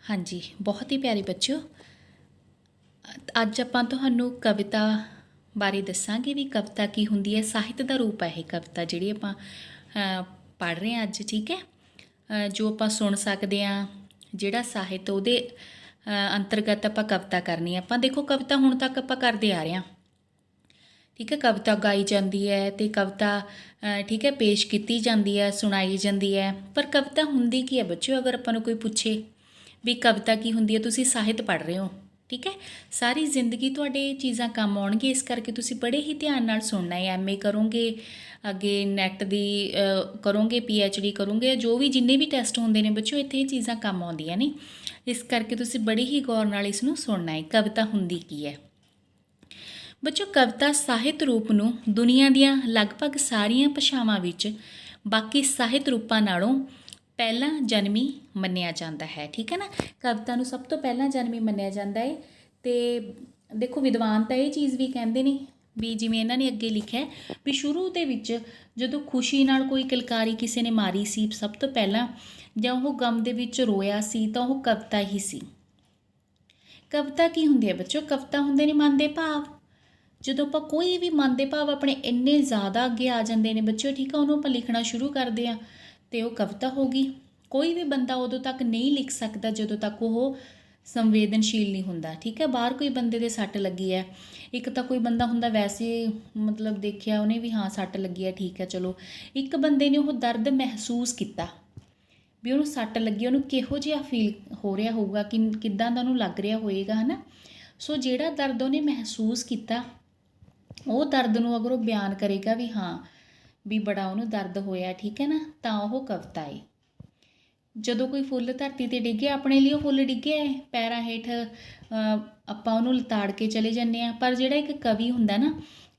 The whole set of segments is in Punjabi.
हाँ जी, बहुत ही प्यारे ਬੱਚਿਓ ਅੱਜ ਆਪਾਂ ਤੁਹਾਨੂੰ ਕਵਿਤਾ ਬਾਰੇ ਦੱਸਾਂਗੇ ਵੀ ਕਵਿਤਾ ਕੀ ਹੁੰਦੀ ਹੈ। ਸਾਹਿਤ ਦਾ ਰੂਪ ਹੈ ਇਹ ਕਵਿਤਾ ਜਿਹੜੀ ਆਪਾਂ ਪੜ੍ਹ ਰਹੇ ਹਾਂ ਅੱਜ। ਠੀਕ ਹੈ, ਜੋ ਆਪਾਂ ਸੁਣ ਸਕਦੇ ਹਾਂ, ਜਿਹੜਾ ਸਾਹਿਤ ਉਹਦੇ ਅੰਤਰਗਤ ਆਪਾਂ ਕਵਿਤਾ ਕਰਨੀ ਹੈ। ਆਪਾਂ ਦੇਖੋ ਕਵਿਤਾ ਹੁਣ ਤੱਕ ਆਪਾਂ ਕਰਦੇ ਆ ਰਹੇ ਹਾਂ। ਠੀਕ ਹੈ, ਕਵਿਤਾ ਗਾਈ ਜਾਂਦੀ ਹੈ ਅਤੇ ਕਵਿਤਾ ਠੀਕ ਹੈ ਪੇਸ਼ ਕੀਤੀ ਜਾਂਦੀ ਹੈ, ਸੁਣਾਈ ਜਾਂਦੀ ਹੈ। ਪਰ ਕਵਿਤਾ ਹੁੰਦੀ ਕੀ ਹੈ ਬੱਚਿਓ? ਅਗਰ ਆਪਾਂ ਨੂੰ ਕੋਈ ਪੁੱਛੇ ਵੀ ਕਵਿਤਾ ਕੀ ਹੁੰਦੀ ਹੈ, ਤੁਸੀਂ ਸਾਹਿਤ ਪੜ੍ਹ ਰਹੇ ਹੋ। ਠੀਕ ਹੈ, ਸਾਰੀ ਜ਼ਿੰਦਗੀ ਤੁਹਾਡੇ ਇਹ ਚੀਜ਼ਾਂ ਕੰਮ ਆਉਣਗੇ, ਇਸ ਕਰਕੇ ਤੁਸੀਂ ਬੜੇ ਹੀ ਧਿਆਨ ਨਾਲ ਸੁਣਨਾ ਹੈ। ਐਮ ਏ ਕਰੋਗੇ, ਅੱਗੇ ਨੈੱਟ ਦੀ ਕਰੋਗੇ, PhD ਕਰੋਗੇ, ਜੋ ਵੀ ਜਿੰਨੇ ਵੀ ਟੈਸਟ ਹੁੰਦੇ ਨੇ ਬੱਚਿਓ, ਇੱਥੇ ਇਹ ਚੀਜ਼ਾਂ ਕੰਮ ਆਉਂਦੀਆਂ ਨੇ। ਇਸ ਕਰਕੇ ਤੁਸੀਂ ਬੜੀ ਹੀ ਗੌਰ ਨਾਲ ਇਸ ਨੂੰ ਸੁਣਨਾ ਹੈ। ਕਵਿਤਾ ਹੁੰਦੀ ਕੀ ਹੈ ਬੱਚਿਓ? ਕਵਿਤਾ ਸਾਹਿਤ ਰੂਪ ਨੂੰ ਦੁਨੀਆ ਦੀਆਂ ਲਗਭਗ ਸਾਰੀਆਂ ਭਾਸ਼ਾਵਾਂ ਵਿੱਚ ਬਾਕੀ ਸਾਹਿਤ ਰੂਪਾਂ ਨਾਲੋਂ ਪਹਿਲਾਂ ਜਨਮੀ ਮੰਨਿਆ ਜਾਂਦਾ ਹੈ। ਠੀਕ ਹੈ ਨਾ, ਕਵਿਤਾ ਨੂੰ ਸਭ ਤੋਂ ਪਹਿਲਾਂ ਜਨਮੀ ਮੰਨਿਆ ਜਾਂਦਾ ਹੈ। ਅਤੇ ਦੇਖੋ ਵਿਦਵਾਨ ਤਾਂ ਇਹ ਚੀਜ਼ ਵੀ ਕਹਿੰਦੇ ਨੇ ਵੀ ਜਿਵੇਂ ਇਹਨਾਂ ਨੇ ਅੱਗੇ ਲਿਖਿਆ ਵੀ ਸ਼ੁਰੂ ਦੇ ਵਿੱਚ ਜਦੋਂ ਖੁਸ਼ੀ ਨਾਲ ਕੋਈ ਕਿਲਕਾਰੀ ਕਿਸੇ ਨੇ ਮਾਰੀ ਸੀ, ਸਭ ਤੋਂ ਪਹਿਲਾਂ ਜਾਂ ਉਹ ਗਮ ਦੇ ਵਿੱਚ ਰੋਇਆ ਸੀ ਤਾਂ ਉਹ ਕਵਿਤਾ ਹੀ ਸੀ। ਕਵਿਤਾ ਕੀ ਹੁੰਦੀ ਹੈ ਬੱਚੋ? ਕਵਿਤਾ ਹੁੰਦੇ ਨੇ ਮਨ ਦੇ ਭਾਵ। ਜਦੋਂ ਆਪਾਂ ਕੋਈ ਵੀ ਮਨ ਦੇ ਭਾਵ ਆਪਣੇ ਇੰਨੇ ਜ਼ਿਆਦਾ ਅੱਗੇ ਆ ਜਾਂਦੇ ਨੇ ਬੱਚਿਓ, ਠੀਕ ਆ, ਉਹਨੂੰ ਆਪਾਂ ਲਿਖਣਾ ਸ਼ੁਰੂ ਕਰਦੇ ਹਾਂ ਅਤੇ ਉਹ ਕਵਿਤਾ ਹੋ ਗਈ। ਕੋਈ ਵੀ ਬੰਦਾ ਉਦੋਂ ਤੱਕ ਨਹੀਂ ਲਿਖ ਸਕਦਾ ਜਦੋਂ ਤੱਕ ਉਹ ਸੰਵੇਦਨਸ਼ੀਲ ਨਹੀਂ ਹੁੰਦਾ। ਠੀਕ ਹੈ, ਬਾਹਰ ਕੋਈ ਬੰਦੇ ਦੇ ਸੱਟ ਲੱਗੀ ਹੈ, ਇੱਕ ਤਾਂ ਕੋਈ ਬੰਦਾ ਹੁੰਦਾ ਵੈਸੇ ਮਤਲਬ ਦੇਖਿਆ ਉਹਨੇ ਵੀ ਹਾਂ ਸੱਟ ਲੱਗੀ ਹੈ, ਠੀਕ ਹੈ ਚਲੋ। ਇੱਕ ਬੰਦੇ ਨੇ ਉਹ ਦਰਦ ਮਹਿਸੂਸ ਕੀਤਾ ਵੀ ਉਹਨੂੰ ਸੱਟ ਲੱਗੀ, ਉਹਨੂੰ ਕਿਹੋ ਜਿਹਾ ਫੀਲ ਹੋ ਰਿਹਾ ਹੋਊਗਾ, ਕਿੱਦਾਂ ਦਾ ਉਹਨੂੰ ਲੱਗ ਰਿਹਾ ਹੋਏਗਾ, ਹੈ ਨਾ। ਸੋ ਜਿਹੜਾ ਦਰਦ ਉਹਨੇ ਮਹਿਸੂਸ ਕੀਤਾ, ਉਹ ਦਰਦ ਨੂੰ ਅਗਰ ਉਹ ਬਿਆਨ ਕਰੇਗਾ ਵੀ ਹਾਂ ਵੀ ਬੜਾ ਉਹਨੂੰ ਦਰਦ ਹੋਇਆ, ਠੀਕ ਹੈ ਨਾ, ਤਾਂ ਉਹ ਕਵਿਤਾ ਹੈ। ਜਦੋਂ ਕੋਈ ਫੁੱਲ ਧਰਤੀ 'ਤੇ ਡਿੱਗਿਆ, ਆਪਣੇ ਲਈ ਉਹ ਫੁੱਲ ਡਿੱਗਿਆ ਹੈ, ਪੈਰਾਂ ਹੇਠ ਆਪਾਂ ਉਹਨੂੰ ਲਤਾੜ ਕੇ ਚਲੇ ਜਾਂਦੇ ਹਾਂ, ਪਰ ਜਿਹੜਾ ਇੱਕ ਕਵੀ ਹੁੰਦਾ ਨਾ,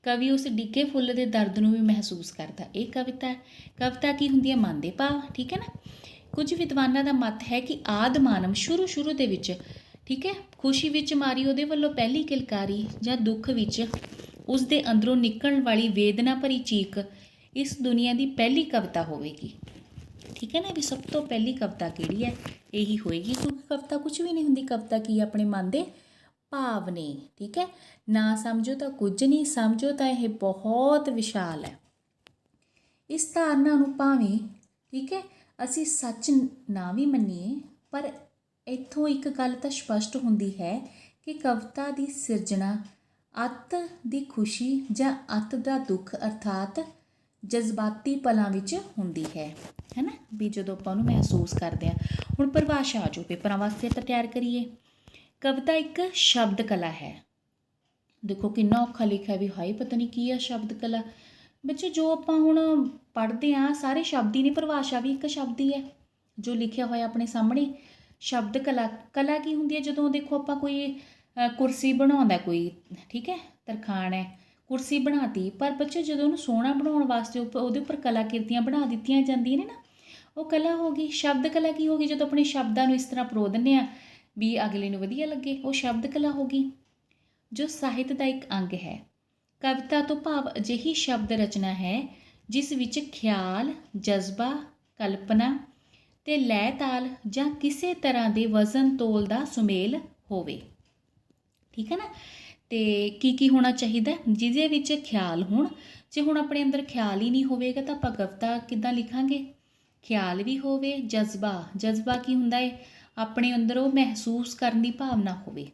ਕਵੀ ਉਸ ਡਿੱਗੇ ਫੁੱਲ ਦੇ ਦਰਦ ਨੂੰ ਵੀ ਮਹਿਸੂਸ ਕਰਦਾ। ਇਹ ਕਵਿਤਾ ਹੈ। ਕਵਿਤਾ ਕੀ ਹੁੰਦੀ ਹੈ? ਮਨ ਦੇ ਭਾਵ। ਠੀਕ ਹੈ ਨਾ। ਕੁਝ ਵਿਦਵਾਨਾਂ ਦਾ ਮਤ ਹੈ ਕਿ ਆਦਿ ਮਾਨਵ ਸ਼ੁਰੂ ਦੇ ਵਿੱਚ, ਠੀਕ ਹੈ, ਖੁਸ਼ੀ ਵਿੱਚ ਮਾਰੀ ਉਹਦੇ ਵੱਲੋਂ ਪਹਿਲੀ ਕਿਲਕਾਰੀ ਜਾਂ ਦੁੱਖ ਵਿੱਚ ਉਸ ਦੇ ਅੰਦਰੋਂ ਨਿਕਲਣ ਵਾਲੀ ਵੇਦਨਾ ਭਰੀ ਚੀਕ ਇਸ ਦੁਨੀਆ ਦੀ ਪਹਿਲੀ ਕਵਿਤਾ ਹੋਵੇਗੀ। ਠੀਕ ਹੈ ਨਾ, ਵੀ ਸਭ ਤੋਂ ਪਹਿਲੀ ਕਵਿਤਾ ਕਿਹੜੀ ਹੈ? ਇਹੀ ਹੋਏਗੀ, ਕਿਉਂਕਿ ਕਵਿਤਾ ਕੁਝ ਵੀ ਨਹੀਂ ਹੁੰਦੀ। ਕਵਿਤਾ ਕੀ? ਆਪਣੇ ਮਨ ਦੇ ਭਾਵ ਨੇ। ਠੀਕ ਹੈ, ਨਾ ਸਮਝੋ ਤਾਂ ਕੁਝ ਨਹੀਂ, ਸਮਝੋ ਤਾਂ ਇਹ ਬਹੁਤ ਵਿਸ਼ਾਲ ਹੈ। ਇਸ ਧਾਰਨਾ ਨੂੰ ਭਾਵੇਂ, ਠੀਕ ਹੈ, ਅਸੀਂ ਸੱਚ ਨਾ ਵੀ ਮੰਨੀਏ, ਪਰ ਇੱਥੋਂ ਇੱਕ ਗੱਲ ਤਾਂ ਸਪਸ਼ਟ ਹੁੰਦੀ ਹੈ ਕਿ ਕਵਿਤਾ ਦੀ ਸਿਰਜਣਾ ਅੱਤ ਦੀ ਖੁਸ਼ੀ ਜਾਂ ਅੱਤ ਦਾ ਦੁੱਖ ਅਰਥਾਤ ਜਜ਼ਬਾਤੀ ਪਲਾਂ ਵਿੱਚ ਹੁੰਦੀ ਹੈ ਨਾ, ਵੀ ਜਦੋਂ ਆਪਾਂ ਉਹਨੂੰ ਮਹਿਸੂਸ ਕਰਦੇ ਹਾਂ। ਹੁਣ ਪਰਿਭਾਸ਼ਾ ਆ ਜਾਓ, ਪੇਪਰਾਂ ਵਾਸਤੇ ਤਾਂ ਤਿਆਰ ਕਰੀਏ। ਕਵਿਤਾ ਇੱਕ ਸ਼ਬਦ ਕਲਾ ਹੈ। ਦੇਖੋ ਕਿੰਨਾ ਔਖਾ ਲਿਖਿਆ ਵੀ ਹਾਈ ਪਤਾ ਨਹੀਂ ਕੀ ਆ ਸ਼ਬਦ ਕਲਾ। ਬੱਚੇ ਜੋ ਆਪਾਂ ਹੁਣ ਪੜ੍ਹਦੇ ਹਾਂ ਸਾਰੇ ਸ਼ਬਦ ਹੀ ਨੇ, ਪਰਿਭਾਸ਼ਾ ਵੀ ਇੱਕ ਸ਼ਬਦ ਹੀ ਹੈ ਜੋ ਲਿਖਿਆ ਹੋਇਆ ਆਪਣੇ ਸਾਹਮਣੇ। ਸ਼ਬਦ ਕਲਾ, ਕਲਾ ਕੀ ਹੁੰਦੀ ਹੈ? ਜਦੋਂ ਦੇਖੋ ਆਪਾਂ ਕੋਈ ਕੁਰਸੀ ਬਣਾਉਂਦਾ ਕੋਈ, ਠੀਕ ਹੈ, ਤਰਖਾਣ ਹੈ, ਕੁਰਸੀ ਬਣਾਤੀ, ਪਰ ਬੱਚੇ ਜਦੋਂ ਉਹਨੂੰ ਸੋਹਣਾ ਬਣਾਉਣ ਵਾਸਤੇ ਉਹਦੇ ਉੱਪਰ ਕਲਾਕ੍ਰਿਤੀਆਂ ਬਣਾ ਦਿੱਤੀਆਂ ਜਾਂਦੀਆਂ ਨੇ ਨਾ, ਉਹ ਕਲਾ ਹੋ ਗਈ। ਸ਼ਬਦ ਕਲਾ ਕੀ ਹੋ ਗਈ? ਜਦੋਂ ਆਪਣੇ ਸ਼ਬਦਾਂ ਨੂੰ ਇਸ ਤਰ੍ਹਾਂ ਪਰੋ ਦਿੰਦੇ ਹਾਂ ਵੀ ਅਗਲੇ ਨੂੰ ਵਧੀਆ ਲੱਗੇ, ਉਹ ਸ਼ਬਦ ਕਲਾ ਹੋ ਗਈ, ਜੋ ਸਾਹਿਤ ਦਾ ਇੱਕ ਅੰਗ ਹੈ। ਕਵਿਤਾ ਤੋਂ ਭਾਵ ਅਜਿਹੀ ਸ਼ਬਦ ਰਚਨਾ ਹੈ ਜਿਸ ਵਿੱਚ ਖਿਆਲ, ਜਜ਼ਬਾ, ਕਲਪਨਾ ਅਤੇ ਲੈਅ ਤਾਲ ਜਾਂ ਕਿਸੇ ਤਰ੍ਹਾਂ ਦੇ ਵਜ਼ਨ ਤੋਲ ਦਾ ਸੁਮੇਲ ਹੋਵੇ। ਠੀਕ ਹੈ ਨਾ। ਅਤੇ ਕੀ ਹੋਣਾ ਚਾਹੀਦਾ? ਜਿਹਦੇ ਵਿੱਚ ਖਿਆਲ ਹੋਣ। ਜੇ ਹੁਣ ਆਪਣੇ ਅੰਦਰ ਖਿਆਲ ਹੀ ਨਹੀਂ ਹੋਵੇਗਾ ਤਾਂ ਆਪਾਂ ਕਵਿਤਾ ਕਿੱਦਾਂ ਲਿਖਾਂਗੇ? ਖਿਆਲ ਵੀ ਹੋਵੇ, ਜਜ਼ਬਾ ਕੀ ਹੁੰਦਾ ਹੈ? ਆਪਣੇ ਅੰਦਰ ਉਹ ਮਹਿਸੂਸ ਕਰਨ ਦੀ ਭਾਵਨਾ ਹੋਵੇ,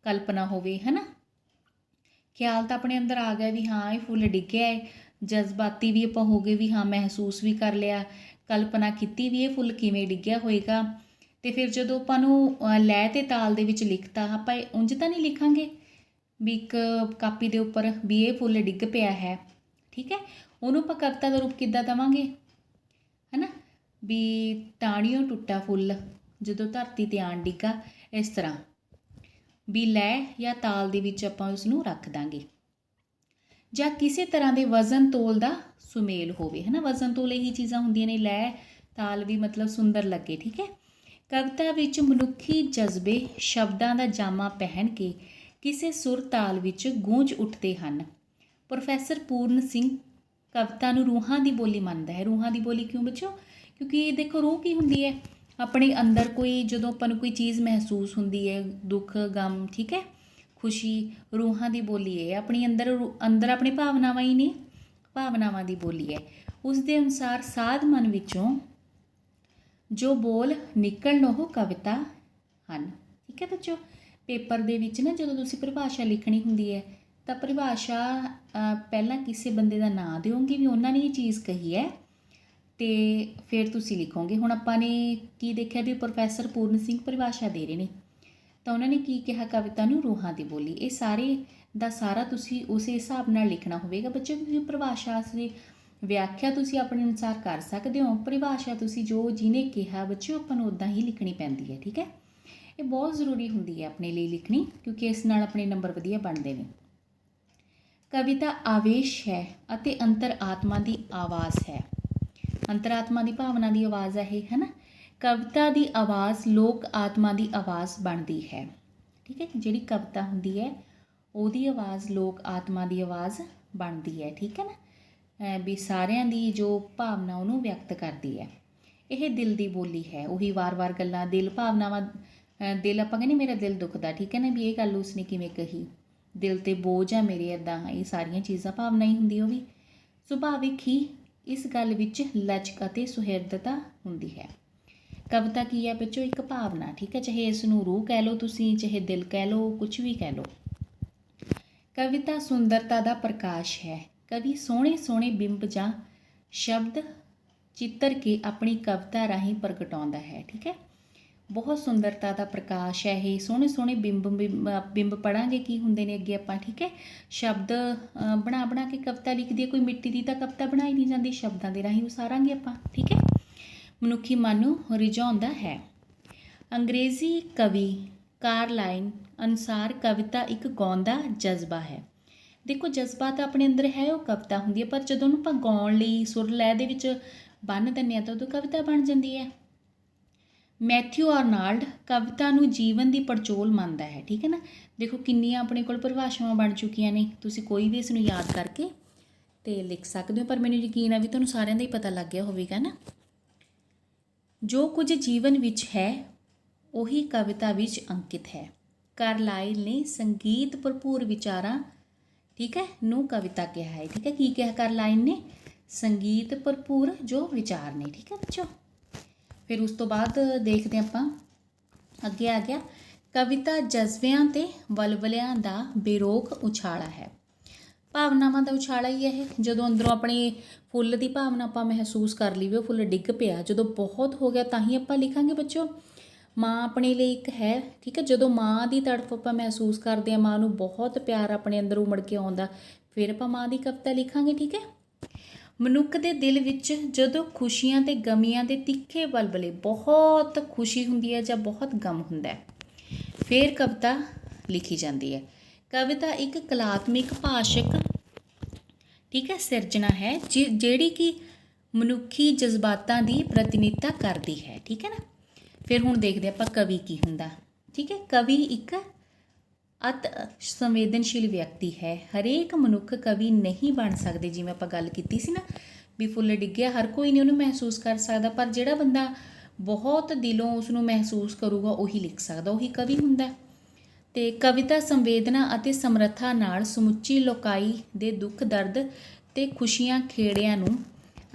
ਕਲਪਨਾ ਹੋਵੇ, ਹੈ ਨਾ। ਖਿਆਲ ਤਾਂ ਆਪਣੇ ਅੰਦਰ ਆ ਗਿਆ ਵੀ ਹਾਂ ਇਹ ਫੁੱਲ ਡਿੱਗਿਆ ਹੈ, ਜਜ਼ਬਾਤੀ ਵੀ ਆਪਾਂ ਹੋ ਗਏ ਵੀ ਹਾਂ ਮਹਿਸੂਸ ਵੀ ਕਰ ਲਿਆ, ਕਲਪਨਾ ਕੀਤੀ ਵੀ ਇਹ ਫੁੱਲ ਕਿਵੇਂ ਡਿੱਗਿਆ ਹੋਏਗਾ। ਅਤੇ ਫਿਰ ਜਦੋਂ ਆਪਾਂ ਨੂੰ ਲੈਅ ਅਤੇ ਤਾਲ ਦੇ ਵਿੱਚ ਲਿਖਤਾ, ਆਪਾਂ ਉਂਝ ਤਾਂ ਨਹੀਂ ਲਿਖਾਂਗੇ ਵੀ ਇੱਕ ਕਾਪੀ ਦੇ ਉੱਪਰ ਵੀ ਇਹ ਫੁੱਲ ਡਿੱਗ ਪਿਆ ਹੈ। ਠੀਕ ਹੈ, ਉਹਨੂੰ ਆਪਾਂ ਕਵਿਤਾ ਦਾ ਰੂਪ ਕਿੱਦਾਂ ਦੇਵਾਂਗੇ, ਹੈ ਨਾ, ਵੀ ਟਾਹਣੀਓ ਟੁੱਟਾ ਫੁੱਲ ਜਦੋਂ ਧਰਤੀ 'ਤੇ ਆਣ ਡਿੱਗਾ, ਇਸ ਤਰ੍ਹਾਂ ਵੀ ਲੈਅ ਜਾਂ ਤਾਲ ਦੇ ਵਿੱਚ ਆਪਾਂ ਉਸਨੂੰ ਰੱਖ ਦਾਂਗੇ। ਜਾਂ ਕਿਸੇ ਤਰ੍ਹਾਂ ਦੇ ਵਜ਼ਨ ਤੋਲ ਦਾ ਸੁਮੇਲ ਹੋਵੇ, ਹੈ ਨਾ। ਵਜ਼ਨ ਤੋਲ ਇਹੀ ਚੀਜ਼ਾਂ ਹੁੰਦੀਆਂ ਨੇ, ਲੈਅ ਤਾਲ ਵੀ ਮਤਲਬ ਸੁੰਦਰ ਲੱਗੇ। ਠੀਕ ਹੈ, ਕਵਿਤਾ ਵਿੱਚ ਮਨੁੱਖੀ ਜਜ਼ਬੇ ਸ਼ਬਦਾਂ ਦਾ ਜਾਮਾ ਪਹਿਨ ਕੇ ਕਿਸੇ ਸੁਰ ਤਾਲ ਵਿੱਚ ਗੂੰਜ ਉੱਠਦੇ ਹਨ। ਪ੍ਰੋਫੈਸਰ ਪੂਰਨ ਸਿੰਘ ਕਵਿਤਾ ਨੂੰ ਰੂਹਾਂ ਦੀ ਬੋਲੀ ਮੰਨਦਾ ਹੈ। ਰੂਹਾਂ ਦੀ ਬੋਲੀ ਕਿਉਂ ਬੱਚੋ? ਕਿਉਂਕਿ ਦੇਖੋ ਰੂਹ ਕੀ ਹੁੰਦੀ ਹੈ? ਆਪਣੇ ਅੰਦਰ ਕੋਈ ਜਦੋਂ ਆਪਾਂ ਨੂੰ ਕੋਈ ਚੀਜ਼ ਮਹਿਸੂਸ ਹੁੰਦੀ ਹੈ, ਦੁੱਖ ਗਮ, ਠੀਕ ਹੈ, ਖੁਸ਼ੀ, ਰੂਹਾਂ ਦੀ ਬੋਲੀ ਹੈ ਆਪਣੀ ਅੰਦਰ ਆਪਣੇ ਭਾਵਨਾਵਾਂ ਹੀ ਨੇ, ਭਾਵਨਾਵਾਂ ਦੀ ਬੋਲੀ ਹੈ। ਉਸ ਦੇ ਅਨੁਸਾਰ ਸਾਧ ਮਨ ਵਿੱਚੋਂ ਜੋ ਬੋਲ ਨਿਕਲਣ ਉਹ ਕਵਿਤਾ ਹਨ। ਠੀਕ ਹੈ ਬੱਚੋ, ਪੇਪਰ ਦੇ ਵਿੱਚ ਨਾ ਜਦੋਂ ਤੁਸੀਂ ਪਰਿਭਾਸ਼ਾ ਲਿਖਣੀ ਹੁੰਦੀ ਹੈ ਤਾਂ ਪਰਿਭਾਸ਼ਾ ਪਹਿਲਾਂ ਕਿਸੇ ਬੰਦੇ ਦਾ ਨਾਂ ਦਿਓਗੇ ਵੀ ਉਹਨਾਂ ਨੇ ਇਹ ਚੀਜ਼ ਕਹੀ ਹੈ ਅਤੇ ਫਿਰ ਤੁਸੀਂ ਲਿਖੋਗੇ। ਹੁਣ ਆਪਾਂ ਨੇ ਕੀ ਦੇਖਿਆ ਵੀ ਪ੍ਰੋਫੈਸਰ ਪੂਰਨ ਸਿੰਘ ਪਰਿਭਾਸ਼ਾ ਦੇ ਰਹੇ ਨੇ, ਤਾਂ ਉਹਨਾਂ ਨੇ ਕੀ ਕਿਹਾ, ਕਵਿਤਾ ਨੂੰ ਰੂਹਾਂ ਦੀ ਬੋਲੀ। ਇਹ ਸਾਰੇ ਦਾ ਸਾਰਾ ਤੁਸੀਂ ਉਸੇ ਹਿਸਾਬ ਨਾਲ ਲਿਖਣਾ ਹੋਵੇਗਾ ਬੱਚੋ, ਕਿਉਂਕਿ ਪਰਿਭਾਸ਼ਾ ਦੀ ਵਿਆਖਿਆ ਤੁਸੀਂ ਆਪਣੇ ਅਨੁਸਾਰ ਕਰ ਸਕਦੇ ਹੋ, ਪਰਿਭਾਸ਼ਾ ਤੁਸੀਂ ਜੋ ਜਿਹਨੇ ਕਿਹਾ ਬੱਚੋ ਆਪਾਂ ਨੂੰ ਉੱਦਾਂ ਹੀ ਲਿਖਣੀ ਪੈਂਦੀ ਹੈ। ਠੀਕ ਹੈ, ਇਹ ਬਹੁਤ ਜ਼ਰੂਰੀ ਹੁੰਦੀ ਹੈ ਆਪਣੇ ਲਈ ਲਿਖਣੀ, ਕਿਉਂਕਿ ਇਸ ਨਾਲ ਆਪਣੇ ਨੰਬਰ ਵਧੀਆ ਬਣਦੇ ਨੇ। ਕਵਿਤਾ ਆਵੇਸ਼ ਹੈ ਅਤੇ ਅੰਤਰ ਆਤਮਾ ਦੀ ਆਵਾਜ਼ ਹੈ। ਅੰਤਰ ਆਤਮਾ ਦੀ ਭਾਵਨਾ ਦੀ ਆਵਾਜ਼ ਹੈ ਇਹ, ਹੈ ਨਾ। ਕਵਿਤਾ ਦੀ ਆਵਾਜ਼ ਲੋਕ ਆਤਮਾ ਦੀ ਆਵਾਜ਼ ਬਣਦੀ ਹੈ। ਠੀਕ ਹੈ, ਜਿਹੜੀ ਕਵਿਤਾ ਹੁੰਦੀ ਹੈ ਉਹਦੀ ਆਵਾਜ਼ ਲੋਕ ਆਤਮਾ ਦੀ ਆਵਾਜ਼ ਬਣਦੀ ਹੈ। ਠੀਕ ਹੈ ਨਾ, ਵੀ ਸਾਰਿਆਂ ਦੀ ਜੋ ਭਾਵਨਾ ਉਹਨੂੰ ਵਿਅਕਤ ਕਰਦੀ ਹੈ। ਇਹ ਦਿਲ ਦੀ ਬੋਲੀ ਹੈ। ਉਹੀ ਵਾਰ-ਵਾਰ ਗੱਲਾਂ, ਦਿਲ, ਭਾਵਨਾਵਾਂ, ਦਿਲ ਆਪਾਂ ਕਹਿੰਦੇ ਮੇਰਾ ਦਿਲ ਦੁਖਦਾ, ਠੀਕ ਹੈ ਨਾ, ਵੀ ਇਹ ਗੱਲ ਉਸਨੇ ਕਿਵੇਂ ਕਹੀ, ਦਿਲ 'ਤੇ ਬੋਝ ਆ ਮੇਰੇ, ਇੱਦਾਂ, ਇਹ ਸਾਰੀਆਂ ਚੀਜ਼ਾਂ ਭਾਵਨਾ ਹੀ ਹੁੰਦੀ। ਉਹ ਵੀ ਸੁਭਾਵਿਕ ਹੀ ਇਸ ਗੱਲ ਵਿੱਚ ਲਚਕ ਅਤੇ ਸੁਹਿਰਦਤਾ ਹੁੰਦੀ ਹੈ। ਕਵਿਤਾ ਕੀ ਹੈ ਬੱਚੋ, ਇੱਕ ਭਾਵਨਾ। ਠੀਕ ਹੈ, ਚਾਹੇ ਇਸ ਨੂੰ ਰੂਹ ਕਹਿ ਲਓ ਤੁਸੀਂ, ਚਾਹੇ ਦਿਲ ਕਹਿ ਲਓ, ਕੁਛ ਵੀ ਕਹਿ ਲਓ। ਕਵਿਤਾ ਸੁੰਦਰਤਾ ਦਾ ਪ੍ਰਕਾਸ਼ ਹੈ। ਕਵੀ ਸੋਹਣੇ ਸੋਹਣੇ ਬਿੰਬ ਜਾਂ ਸ਼ਬਦ ਚਿੱਤਰ ਕੇ ਆਪਣੀ ਕਵਿਤਾ ਰਾਹੀਂ ਪ੍ਰਗਟਾਉਂਦਾ ਹੈ। ਠੀਕ ਹੈ, ਬਹੁਤ ਸੁੰਦਰਤਾ ਦਾ ਪ੍ਰਕਾਸ਼ ਹੈ ਇਹ। ਸੋਹਣੇ ਸੋਹਣੇ ਬਿੰਬ ਪੜ੍ਹਾਂਗੇ ਕੀ ਹੁੰਦੇ ਨੇ ਅੱਗੇ ਆਪਾਂ। ਠੀਕ ਹੈ, ਸ਼ਬਦ ਬਣਾ ਕੇ ਕਵਿਤਾ ਲਿਖਦੀ ਹੈ। ਕੋਈ ਮਿੱਟੀ ਦੀ ਤਾਂ ਕਵਿਤਾ ਬਣਾਈ ਨਹੀਂ ਜਾਂਦੀ, ਸ਼ਬਦਾਂ ਦੇ ਰਾਹੀਂ ਉਸਾਰਾਂਗੇ ਆਪਾਂ। ਠੀਕ ਹੈ, ਮਨੁੱਖੀ ਮਨ ਨੂੰ ਰਿਝਾਉਂਦਾ ਹੈ। ਅੰਗਰੇਜ਼ੀ ਕਵੀ ਕਾਰਲਾਈਲ ਅਨੁਸਾਰ ਕਵਿਤਾ ਇੱਕ ਗਾਉਂਦਾ ਜਜ਼ਬਾ ਹੈ। ਦੇਖੋ, ਜਜ਼ਬਾ ਤਾਂ ਆਪਣੇ ਅੰਦਰ ਹੈ, ਉਹ ਕਵਿਤਾ ਹੁੰਦੀ ਹੈ, ਪਰ ਜਦੋਂ ਉਹਨੂੰ ਆਪਾਂ ਗਾਉਣ ਲਈ ਸੁਰ ਲੈਅ ਦੇ ਵਿੱਚ ਬੰਨ੍ਹ ਦਿੰਦੇ ਹਾਂ ਤਾਂ ਉਦੋਂ ਕਵਿਤਾ ਬਣ ਜਾਂਦੀ ਹੈ। ਮੈਥਿਊ ਆਰਨਾਲਡ ਕਵਿਤਾ ਨੂੰ ਜੀਵਨ ਦੀ ਪੜਚੋਲ ਮੰਨਦਾ ਹੈ। ਠੀਕ ਹੈ ਨਾ, ਦੇਖੋ ਕਿੰਨੀਆਂ ਆਪਣੇ ਕੋਲ ਪਰਿਭਾਸ਼ਾਵਾਂ ਬਣ ਚੁੱਕੀਆਂ ਨੇ, ਤੁਸੀਂ ਕੋਈ ਵੀ ਇਸ ਨੂੰ ਯਾਦ ਕਰਕੇ ਅਤੇ ਲਿਖ ਸਕਦੇ ਹੋ, ਪਰ ਮੈਨੂੰ ਯਕੀਨ ਹੈ ਵੀ ਤੁਹਾਨੂੰ ਸਾਰਿਆਂ ਦਾ ਹੀ ਪਤਾ ਲੱਗ ਗਿਆ ਹੋਵੇਗਾ ਨਾ। ਜੋ ਕੁਝ ਜੀਵਨ ਵਿੱਚ ਹੈ ਉਹੀ ਕਵਿਤਾ ਵਿੱਚ ਅੰਕਿਤ ਹੈ। ਕਾਰਲਾਈਲ ਨੇ ਸੰਗੀਤ ਭਰਪੂਰ ਵਿਚਾਰਾਂ, ਠੀਕ ਹੈ, ਨੂੰ ਕਵਿਤਾ ਕਿਹਾ ਹੈ। ਠੀਕ ਹੈ, ਕੀ ਕਿਹਾ ਕਾਰਲਾਈਲ ਨੇ, ਸੰਗੀਤ ਭਰਪੂਰ ਜੋ ਵਿਚਾਰ ਨੇ। ਠੀਕ ਹੈ ਬੱਚੋ, ਫਿਰ ਉਸ ਤੋਂ ਬਾਅਦ ਦੇਖਦੇ ਆਪਾਂ ਅੱਗੇ ਆ ਗਿਆ, ਕਵਿਤਾ ਜਜ਼ਬਿਆਂ ਅਤੇ ਵਲਵਲਿਆਂ ਦਾ ਬੇਰੋਕ ਉਛਾਲਾ ਹੈ। ਭਾਵਨਾਵਾਂ ਦਾ ਉਛਾਲਾ ਹੀ ਹੈ ਇਹ। ਜਦੋਂ ਅੰਦਰੋਂ ਆਪਣੇ ਫੁੱਲ ਦੀ ਭਾਵਨਾ ਆਪਾਂ ਮਹਿਸੂਸ ਕਰ ਲਈ ਵੀ ਉਹ ਫੁੱਲ ਡਿੱਗ ਪਿਆ, ਜਦੋਂ ਬਹੁਤ ਹੋ ਗਿਆ ਤਾਂ ਹੀ ਆਪਾਂ ਲਿਖਾਂਗੇ ਬੱਚੋ। ਮਾਂ ਆਪਣੇ ਲਈ ਇੱਕ ਹੈ। ਠੀਕ ਹੈ, ਜਦੋਂ ਮਾਂ ਦੀ ਤੜਫ ਆਪਾਂ ਮਹਿਸੂਸ ਕਰਦੇ ਹਾਂ, ਮਾਂ ਨੂੰ ਬਹੁਤ ਪਿਆਰ ਆਪਣੇ ਅੰਦਰ ਉਮੜ ਕੇ ਆਉਂਦਾ, ਫਿਰ ਆਪਾਂ ਮਾਂ ਦੀ ਕਵਿਤਾ ਲਿਖਾਂਗੇ। ਠੀਕ ਹੈ, ਮਨੁੱਖ ਦੇ ਦਿਲ ਵਿੱਚ ਜਦੋਂ ਖੁਸ਼ੀਆਂ ਅਤੇ ਗਮੀਆਂ ਦੇ ਤਿੱਖੇ ਵਲਵਲੇ, ਬਹੁਤ ਖੁਸ਼ੀ ਹੁੰਦੀ ਹੈ ਜਾਂ ਬਹੁਤ ਗਮ ਹੁੰਦਾ ਹੈ, ਫਿਰ ਕਵਿਤਾ ਲਿਖੀ ਜਾਂਦੀ ਹੈ। ਕਵਿਤਾ ਇੱਕ ਕਲਾਤਮਿਕ ਭਾਸ਼ਕ, ਠੀਕ ਹੈ, ਸਿਰਜਣਾ ਹੈ ਜਿਹੜੀ ਕਿ ਮਨੁੱਖੀ ਜਜ਼ਬਾਤਾਂ ਦੀ ਪ੍ਰਤੀਨਿਧਤਾ ਕਰਦੀ ਹੈ। ਠੀਕ ਹੈ ਨਾ, ਫਿਰ ਹੁਣ ਦੇਖਦੇ ਆਪਾਂ ਕਵੀ ਕੀ ਹੁੰਦਾ। ਠੀਕ ਹੈ, ਕਵੀ ਇੱਕ ਅਤ ਸੰਵੇਦਨਸ਼ੀਲ ਵਿਅਕਤੀ ਹੈ। ਹਰੇਕ ਮਨੁੱਖ ਕਵੀ ਨਹੀਂ ਬਣ ਸਕਦੇ, ਜਿਵੇਂ ਆਪਾਂ ਗੱਲ ਕੀਤੀ ਸੀ ਨਾ ਵੀ ਫੁੱਲ ਡਿੱਗਿਆ, ਹਰ ਕੋਈ ਨਹੀਂ ਉਹਨੂੰ ਮਹਿਸੂਸ ਕਰ ਸਕਦਾ, ਪਰ ਜਿਹੜਾ ਬੰਦਾ ਬਹੁਤ ਦਿਲੋਂ ਉਸਨੂੰ ਮਹਿਸੂਸ ਕਰੂਗਾ ਉਹੀ ਲਿਖ ਸਕਦਾ, ਉਹੀ ਕਵੀ ਹੁੰਦਾ। ਅਤੇ ਕਵਿਤਾ ਸੰਵੇਦਨਾ ਅਤੇ ਸਮਰੱਥਾ ਨਾਲ ਸਮੁੱਚੀ ਲੋਕਾਈ ਦੇ ਦੁੱਖ ਦਰਦ ਅਤੇ ਖੁਸ਼ੀਆਂ ਖੇੜਿਆਂ ਨੂੰ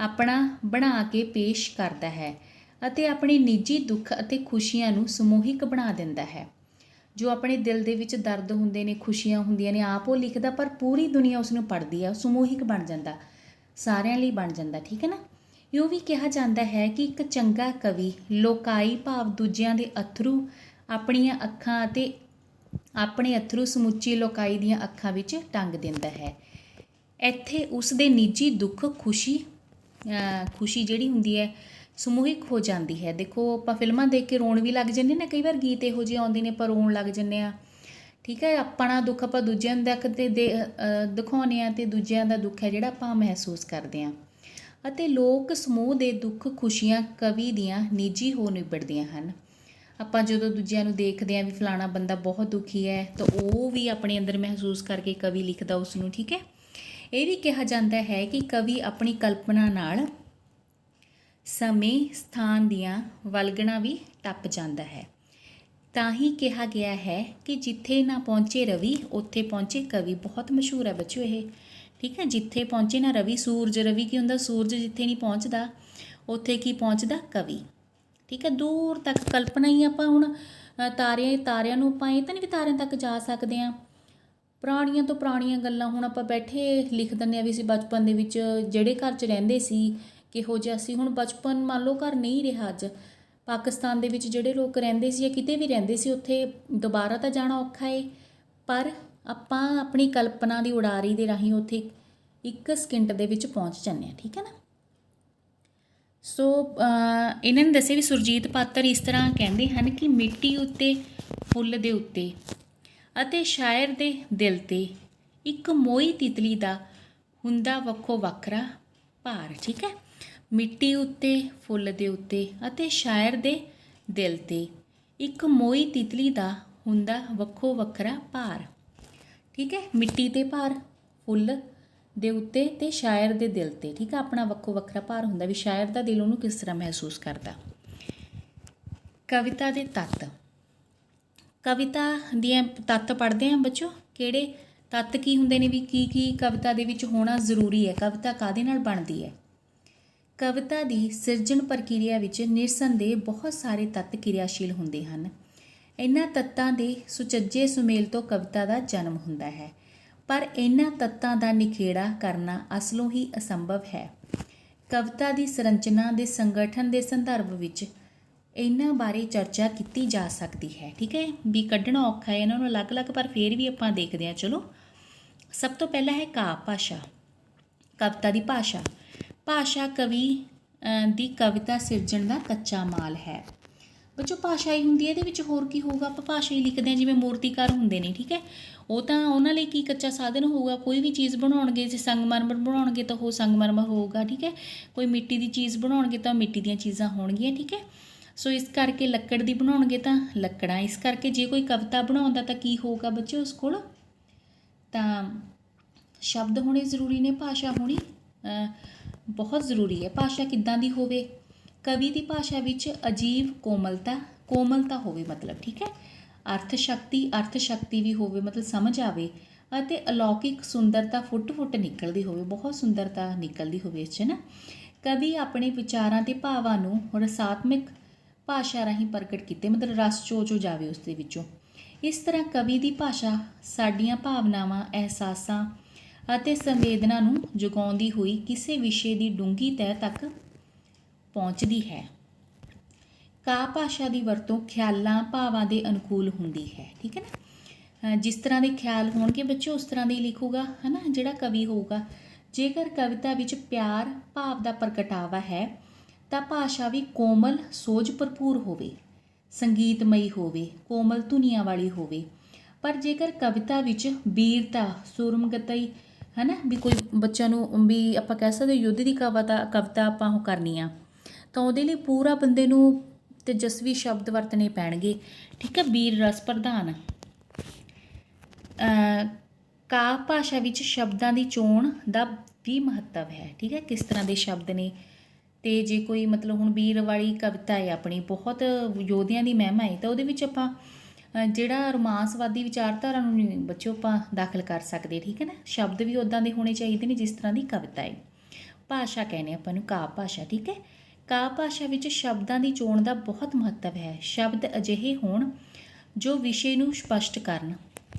ਆਪਣਾ ਬਣਾ ਕੇ ਪੇਸ਼ ਕਰਦਾ ਹੈ ਅਤੇ ਆਪਣੇ ਨਿੱਜੀ ਦੁੱਖ ਅਤੇ ਖੁਸ਼ੀਆਂ ਨੂੰ ਸਮੂਹਿਕ ਬਣਾ ਦਿੰਦਾ ਹੈ। ਜੋ ਆਪਣੇ ਦਿਲ ਦੇ ਵਿੱਚ ਦਰਦ ਹੁੰਦੇ ਨੇ, ਖੁਸ਼ੀਆਂ ਹੁੰਦੀਆਂ ਨੇ, ਆਪ ਉਹ ਲਿਖਦਾ, ਪਰ ਪੂਰੀ ਦੁਨੀਆ ਉਸ ਨੂੰ ਪੜ੍ਹਦੀ ਹੈ, ਉਹ ਸਮੂਹਿਕ ਬਣ ਜਾਂਦਾ, ਸਾਰਿਆਂ ਲਈ ਬਣ ਜਾਂਦਾ। ਠੀਕ ਹੈ ਨਾ, ਇਹ ਵੀ ਕਿਹਾ ਜਾਂਦਾ ਹੈ ਕਿ ਇੱਕ ਚੰਗਾ ਕਵੀ ਲੋਕਾਈ ਭਾਵ ਦੂਜਿਆਂ ਦੇ ਅਥਰੂ ਆਪਣੀਆਂ ਅੱਖਾਂ ਅਤੇ ਆਪਣੇ ਅਥਰੂ ਸਮੁੱਚੀ ਲੋਕਾਈ ਦੀਆਂ ਅੱਖਾਂ ਵਿੱਚ ਟੰਗ ਦਿੰਦਾ ਹੈ। ਇੱਥੇ ਉਸ ਦੇ ਨਿੱਜੀ ਦੁੱਖ ਖੁਸ਼ੀ ਜਿਹੜੀ ਹੁੰਦੀ ਹੈ ਸਮੂਹਿਕ ਹੋ ਜਾਂਦੀ ਹੈ। ਦੇਖੋ, ਆਪਾਂ ਫਿਲਮਾਂ ਦੇਖ ਕੇ ਰੋਣ ਵੀ ਲੱਗ ਜਾਂਦੇ ਨਾ, ਕਈ ਵਾਰ ਗੀਤ ਇਹੋ ਜਿਹੇ ਆਉਂਦੇ ਨੇ ਆਪਾਂ ਰੋਣ ਲੱਗ ਜਾਂਦੇ ਹਾਂ। ਠੀਕ ਹੈ, ਆਪਣਾ ਦੁੱਖ ਆਪਾਂ ਦੂਜਿਆਂ ਨੂੰ ਦਿਖਾਉਂਦੇ ਹਾਂ ਅਤੇ ਦੂਜਿਆਂ ਦਾ ਦੁੱਖ ਹੈ ਜਿਹੜਾ ਆਪਾਂ ਮਹਿਸੂਸ ਕਰਦੇ ਹਾਂ। ਅਤੇ ਲੋਕ ਸਮੂਹ ਦੇ ਦੁੱਖ ਖੁਸ਼ੀਆਂ ਕਵੀ ਦੀਆਂ ਨਿੱਜੀ ਹੋ ਨਿਬੜਦੀਆਂ ਹਨ। ਆਪਾਂ ਜਦੋਂ ਦੂਜਿਆਂ ਨੂੰ ਦੇਖਦੇ ਹਾਂ ਵੀ ਫਲਾਣਾ ਬੰਦਾ ਬਹੁਤ ਦੁਖੀ ਹੈ, ਤਾਂ ਉਹ ਵੀ ਆਪਣੇ ਅੰਦਰ ਮਹਿਸੂਸ ਕਰਕੇ ਕਵੀ ਲਿਖਦਾ ਉਸ ਨੂੰ। ਠੀਕ ਹੈ, ਇਹ ਵੀ ਕਿਹਾ ਜਾਂਦਾ ਹੈ ਕਿ ਕਵੀ ਆਪਣੀ ਕਲਪਨਾ ਨਾਲ ਸਮੇਂ ਸਥਾਨ ਦੀਆਂ ਵਲਗਣਾ ਵੀ ਟੱਪ ਜਾਂਦਾ ਹੈ। ਤਾਂ ਹੀ ਕਿਹਾ ਗਿਆ ਹੈ ਕਿ ਜਿੱਥੇ ਨਾ ਪਹੁੰਚੇ ਰਵੀ ਉੱਥੇ ਪਹੁੰਚੇ ਕਵੀ। ਬਹੁਤ ਮਸ਼ਹੂਰ ਹੈ ਬੱਚਿਓ ਇਹ, ਠੀਕ ਹੈ। ਜਿੱਥੇ ਪਹੁੰਚੇ ਨਾ ਰਵੀ, ਸੂਰਜ, ਰਵੀ ਕੀ ਹੁੰਦਾ, ਸੂਰਜ ਜਿੱਥੇ ਨਹੀਂ ਪਹੁੰਚਦਾ ਉੱਥੇ ਕੀ ਪਹੁੰਚਦਾ, ਕਵੀ, ਠੀਕ ਹੈ। ਦੂਰ ਤੱਕ ਕਲਪਨਾ ਹੀ ਆਪਾਂ ਹੁਣ ਤਾਰਿਆਂ ਨੂੰ ਆਪਾਂ ਇਹ ਤਾਂ ਨਹੀਂ ਵੀ ਤਾਰਿਆਂ ਤੱਕ ਜਾ ਸਕਦੇ ਹਾਂ। ਪੁਰਾਣੀਆਂ ਤੋਂ ਪੁਰਾਣੀਆਂ ਗੱਲਾਂ ਹੁਣ ਆਪਾਂ ਬੈਠੇ ਲਿਖ ਦਿੰਦੇ ਹਾਂ ਵੀ ਅਸੀਂ ਬਚਪਨ ਦੇ ਵਿੱਚ ਜਿਹੜੇ ਘਰ 'ਚ ਰਹਿੰਦੇ ਸੀ ਕਿਹੋ ਜਿਹਾ ਸੀ। ਹੁਣ ਬਚਪਨ ਮੰਨ ਲਓ ਘਰ ਨਹੀਂ ਰਿਹਾ ਅੱਜ, ਪਾਕਿਸਤਾਨ ਦੇ ਵਿੱਚ ਜਿਹੜੇ ਲੋਕ ਰਹਿੰਦੇ ਸੀ ਜਾਂ ਕਿਤੇ ਵੀ ਰਹਿੰਦੇ ਸੀ ਉੱਥੇ ਦੁਬਾਰਾ ਤਾਂ ਜਾਣਾ ਔਖਾ ਏ, ਪਰ ਆਪਾਂ ਆਪਣੀ ਕਲਪਨਾ ਦੀ ਉਡਾਰੀ ਦੇ ਰਾਹੀਂ ਉੱਥੇ 1 ਸਕਿੰਟ ਦੇ ਵਿੱਚ ਪਹੁੰਚ ਜਾਂਦੇ ਹਾਂ, ਠੀਕ ਹੈ ਨਾ। ਸੋ ਇਹਨਾਂ ਨੇ ਦੱਸਿਆ ਵੀ ਸੁਰਜੀਤ ਪਾਤਰ ਇਸ ਤਰ੍ਹਾਂ ਕਹਿੰਦੇ ਹਨ ਕਿ ਮਿੱਟੀ ਉੱਤੇ, ਫੁੱਲ ਦੇ ਉੱਤੇ ਅਤੇ ਸ਼ਾਇਰ ਦੇ ਦਿਲ 'ਤੇ ਇੱਕ ਮੋਈ ਤਿਤਲੀ ਦਾ ਹੁੰਦਾ ਵੱਖੋ ਵੱਖਰਾ ਭਾਰ, ਠੀਕ ਹੈ। ਮਿੱਟੀ ਉੱਤੇ, ਫੁੱਲ ਦੇ ਉੱਤੇ ਅਤੇ ਸ਼ਾਇਰ ਦੇ ਦਿਲ 'ਤੇ ਇੱਕ ਮੋਈ ਤਿਤਲੀ ਦਾ ਹੁੰਦਾ ਵੱਖੋ ਵੱਖਰਾ ਭਾਰ, ਠੀਕ ਹੈ। ਮਿੱਟੀ 'ਤੇ ਭਾਰ, ਫੁੱਲ ਦੇ ਉੱਤੇ ਤੇ ਸ਼ਾਇਰ ਦੇ ਦਿਲ 'ਤੇ, ਠੀਕ ਹੈ, ਆਪਣਾ ਵੱਖੋ ਵੱਖਰਾ ਭਾਰ ਹੁੰਦਾ ਵੀ ਸ਼ਾਇਰ ਦਾ ਦਿਲ ਉਹਨੂੰ ਕਿਸ ਤਰ੍ਹਾਂ ਮਹਿਸੂਸ ਕਰਦਾ। ਕਵਿਤਾ ਦੇ ਤੱਤ, ਕਵਿਤਾ ਦੀਆਂ ਤੱਤ ਪੜ੍ਹਦੇ ਹਾਂ ਬੱਚੋ। ਕਿਹੜੇ ਤੱਤ ਕੀ ਹੁੰਦੇ ਨੇ ਵੀ ਕੀ ਕਵਿਤਾ ਦੇ ਵਿੱਚ ਹੋਣਾ ਜ਼ਰੂਰੀ ਹੈ, ਕਵਿਤਾ ਕਾਹਦੇ ਨਾਲ ਬਣਦੀ ਹੈ। ਕਵਿਤਾ ਦੀ ਸਿਰਜਣ ਪ੍ਰਕਿਰਿਆ ਵਿੱਚ ਨਿਰਸੰਦੇਹ ਬਹੁਤ ਸਾਰੇ ਤੱਤ ਕਿਰਿਆਸ਼ੀਲ ਹੁੰਦੇ ਹਨ। ਇਹਨਾਂ ਤੱਤਾਂ ਦੇ ਸੁਚੱਜੇ ਸੁਮੇਲ ਤੋਂ ਕਵਿਤਾ ਦਾ ਜਨਮ ਹੁੰਦਾ ਹੈ, ਪਰ ਇਹਨਾਂ ਤੱਤਾਂ ਦਾ ਨਿਖੇੜਾ ਕਰਨਾ ਅਸਲੋਂ ਹੀ ਅਸੰਭਵ ਹੈ। ਕਵਿਤਾ ਦੀ ਸੰਰਚਨਾ ਦੇ ਸੰਗਠਨ ਦੇ ਸੰਦਰਭ ਵਿੱਚ ਇਹਨਾਂ ਬਾਰੇ ਚਰਚਾ ਕੀਤੀ ਜਾ ਸਕਦੀ ਹੈ, ਠੀਕ ਹੈ। ਵੀ ਕੱਢਣਾ ਔਖਾ ਹੈ ਇਹਨਾਂ ਨੂੰ ਅਲੱਗ-ਅਲੱਗ, ਪਰ ਫਿਰ ਵੀ ਆਪਾਂ ਦੇਖਦੇ ਹਾਂ। ਚਲੋ, ਸਭ ਤੋਂ ਪਹਿਲਾਂ ਹੈ ਕਾਵਿ ਭਾਸ਼ਾ। ਕਵਿਤਾ ਦੀ ਭਾਸ਼ਾ, ਭਾਸ਼ਾ ਕਵੀ ਦੀ ਕਵਿਤਾ ਸਿਰਜਣ ਦਾ ਕੱਚਾ ਮਾਲ ਹੈ। ਬੱਚੋ ਭਾਸ਼ਾ ਹੀ ਹੁੰਦੀ ਹੈ, ਇਹਦੇ ਵਿੱਚ ਹੋਰ ਕੀ ਹੋਊਗਾ, ਆਪਾਂ ਭਾਸ਼ਾ ਹੀ ਲਿਖਦੇ ਹਾਂ। ਜਿਵੇਂ ਮੂਰਤੀਕਾਰ ਹੁੰਦੇ ਨੇ, ਠੀਕ ਹੈ, ਉਹ ਤਾਂ ਉਹਨਾਂ ਲਈ ਕੀ ਕੱਚਾ ਸਾਧਨ ਹੋਊਗਾ, ਕੋਈ ਵੀ ਚੀਜ਼ ਬਣਾਉਣਗੇ, ਜੇ ਸੰਗਮਰਮਰ ਬਣਾਉਣਗੇ ਤਾਂ ਉਹ ਸੰਗਮਰਮਰ ਹੋਊਗਾ, ਠੀਕ ਹੈ। ਕੋਈ ਮਿੱਟੀ ਦੀ ਚੀਜ਼ ਬਣਾਉਣਗੇ ਤਾਂ ਮਿੱਟੀ ਦੀਆਂ ਚੀਜ਼ਾਂ ਹੋਣਗੀਆਂ, ਠੀਕ ਹੈ। ਸੋ ਇਸ ਕਰਕੇ ਲੱਕੜ ਦੀ ਬਣਾਉਣਗੇ ਤਾਂ ਲੱਕੜਾਂ। ਇਸ ਕਰਕੇ ਜੇ ਕੋਈ ਕਵਿਤਾ ਬਣਾਉਂਦਾ ਤਾਂ ਕੀ ਹੋਊਗਾ ਬੱਚੇ ਉਸ ਕੋਲ, ਤਾਂ ਸ਼ਬਦ ਹੋਣੇ ਜ਼ਰੂਰੀ ਨੇ, ਭਾਸ਼ਾ ਹੋਣੀ ਬਹੁਤ ਜ਼ਰੂਰੀ ਹੈ। ਭਾਸ਼ਾ ਕਿੱਦਾਂ ਦੀ ਹੋਵੇ, ਕਵੀ ਦੀ ਭਾਸ਼ਾ ਵਿੱਚ ਅਜੀਬ ਕੋਮਲਤਾ ਹੋਵੇ, ਮਤਲਬ, ਠੀਕ ਹੈ। ਅਰਥ ਸ਼ਕਤੀ ਵੀ ਹੋਵੇ, ਮਤਲਬ ਸਮਝ ਆਵੇ, ਅਤੇ ਅਲੌਕਿਕ ਸੁੰਦਰਤਾ ਫੁੱਟ ਨਿਕਲਦੀ ਹੋਵੇ, ਬਹੁਤ ਸੁੰਦਰਤਾ ਨਿਕਲਦੀ ਹੋਵੇ ਇਸ 'ਚ ਨਾ। ਕਵੀ ਆਪਣੇ ਵਿਚਾਰਾਂ ਤੇ ਭਾਵਾਂ ਨੂੰ ਰਸਾਤਮਕ ਭਾਸ਼ਾ ਰਾਹੀਂ ਪ੍ਰਗਟ ਕੀਤੇ, ਮਤਲਬ ਰਸ ਚੋ ਜਾਵੇ ਉਸ ਦੇ ਵਿੱਚੋਂ। ਇਸ ਤਰ੍ਹਾਂ ਕਵੀ ਦੀ ਭਾਸ਼ਾ ਸਾਡੀਆਂ ਭਾਵਨਾਵਾਂ, ਅਹਿਸਾਸਾਂ ਅਤੇ ਸੰਵੇਦਨਾ ਨੂੰ ਜਗਾਉਂਦੀ ਹੋਈ ਕਿਸੇ ਵਿਸ਼ੇ ਦੀ ਡੂੰਘੀ ਤਹਿ ਤੱਕ ਪਹੁੰਚਦੀ ਹੈ। ਕਾਵਿ ਭਾਸ਼ਾ ਦੀ ਵਰਤੋਂ ਖਿਆਲਾਂ, ਭਾਵਾਂ ਦੇ ਅਨੁਕੂਲ ਹੁੰਦੀ ਹੈ, ਠੀਕ ਹੈ ਨਾ। ਜਿਸ ਤਰ੍ਹਾਂ ਦੇ ਖਿਆਲ ਹੋਣਗੇ ਬੱਚੋ ਉਸ ਤਰ੍ਹਾਂ ਦੇ ਲਿਖੂਗਾ, ਹੈ ਨਾ, ਜਿਹੜਾ ਕਵੀ ਹੋਊਗਾ। ਜੇਕਰ ਕਵਿਤਾ ਵਿੱਚ ਪਿਆਰ ਭਾਵ ਦਾ ਪ੍ਰਗਟਾਵਾ ਹੈ ਤਾਂ ਭਾਸ਼ਾ ਵੀ ਕੋਮਲ, ਸੋਝ ਭਰਪੂਰ ਹੋਵੇ, ਸੰਗੀਤਮਈ ਹੋਵੇ, ਕੋਮਲ ਧੁਨੀਆਂ ਵਾਲੀ ਹੋਵੇ। ਪਰ ਜੇਕਰ ਕਵਿਤਾ ਵਿੱਚ ਵੀਰਤਾ, ਸੁਰਮਗਤੀ, ਹੈ ਨਾ, ਵੀ ਕੋਈ ਬੱਚਿਆਂ ਨੂੰ ਵੀ ਆਪਾਂ ਕਹਿ ਸਕਦੇ ਯੁੱਧ ਦੀ ਕਵਿਤਾ ਆਪਾਂ ਉਹ ਕਰਨੀ ਆ ਤਾਂ ਉਹਦੇ ਲਈ ਪੂਰਾ ਬੰਦੇ ਨੂੰ ਤੇਜਸਵੀ ਸ਼ਬਦ ਵਰਤਣੇ ਪੈਣਗੇ, ਠੀਕ ਹੈ। ਵੀਰ ਰਸ ਪ੍ਰਧਾਨ। ਕਾਵਿ ਭਾਸ਼ਾ ਵਿੱਚ ਸ਼ਬਦਾਂ ਦੀ ਚੋਣ ਦਾ ਵੀ ਮਹੱਤਵ ਹੈ, ਠੀਕ ਹੈ, ਕਿਸ ਤਰ੍ਹਾਂ ਦੇ ਸ਼ਬਦ ਨੇ। ਅਤੇ ਜੇ ਕੋਈ ਮਤਲਬ ਹੁਣ ਵੀਰ ਵਾਲੀ ਕਵਿਤਾ ਹੈ ਆਪਣੀ, ਬਹੁਤ ਯੋਧਿਆਂ ਦੀ ਮਹਿਮਾ ਹੈ, ਤਾਂ ਉਹਦੇ ਵਿੱਚ ਆਪਾਂ ਜਿਹੜਾ ਰੋਮਾਂਸਵਾਦੀ ਵਿਚਾਰਧਾਰਾ ਨੂੰ ਨਹੀਂ ਬੱਚਿਓ ਆਪਾਂ ਦਾਖਲ ਕਰ ਸਕਦੇ, ਠੀਕ ਹੈ ਨਾ। ਸ਼ਬਦ ਵੀ ਉੱਦਾਂ ਦੇ ਹੋਣੇ ਚਾਹੀਦੇ ਨੇ ਜਿਸ ਤਰ੍ਹਾਂ ਦੀ ਕਵਿਤਾ ਹੈ। ਭਾਸ਼ਾ ਕਹਿੰਦੇ ਆਪਾਂ ਨੂੰ ਕਾਵਿ ਭਾਸ਼ਾ, ਠੀਕ ਹੈ। ਕਾਵਿ ਭਾਸ਼ਾ ਵਿੱਚ ਸ਼ਬਦਾਂ ਦੀ ਚੋਣ ਦਾ ਬਹੁਤ ਮਹੱਤਵ ਹੈ। ਸ਼ਬਦ ਅਜਿਹੇ ਹੋਣ ਜੋ ਵਿਸ਼ੇ ਨੂੰ ਸਪਸ਼ਟ ਕਰਨ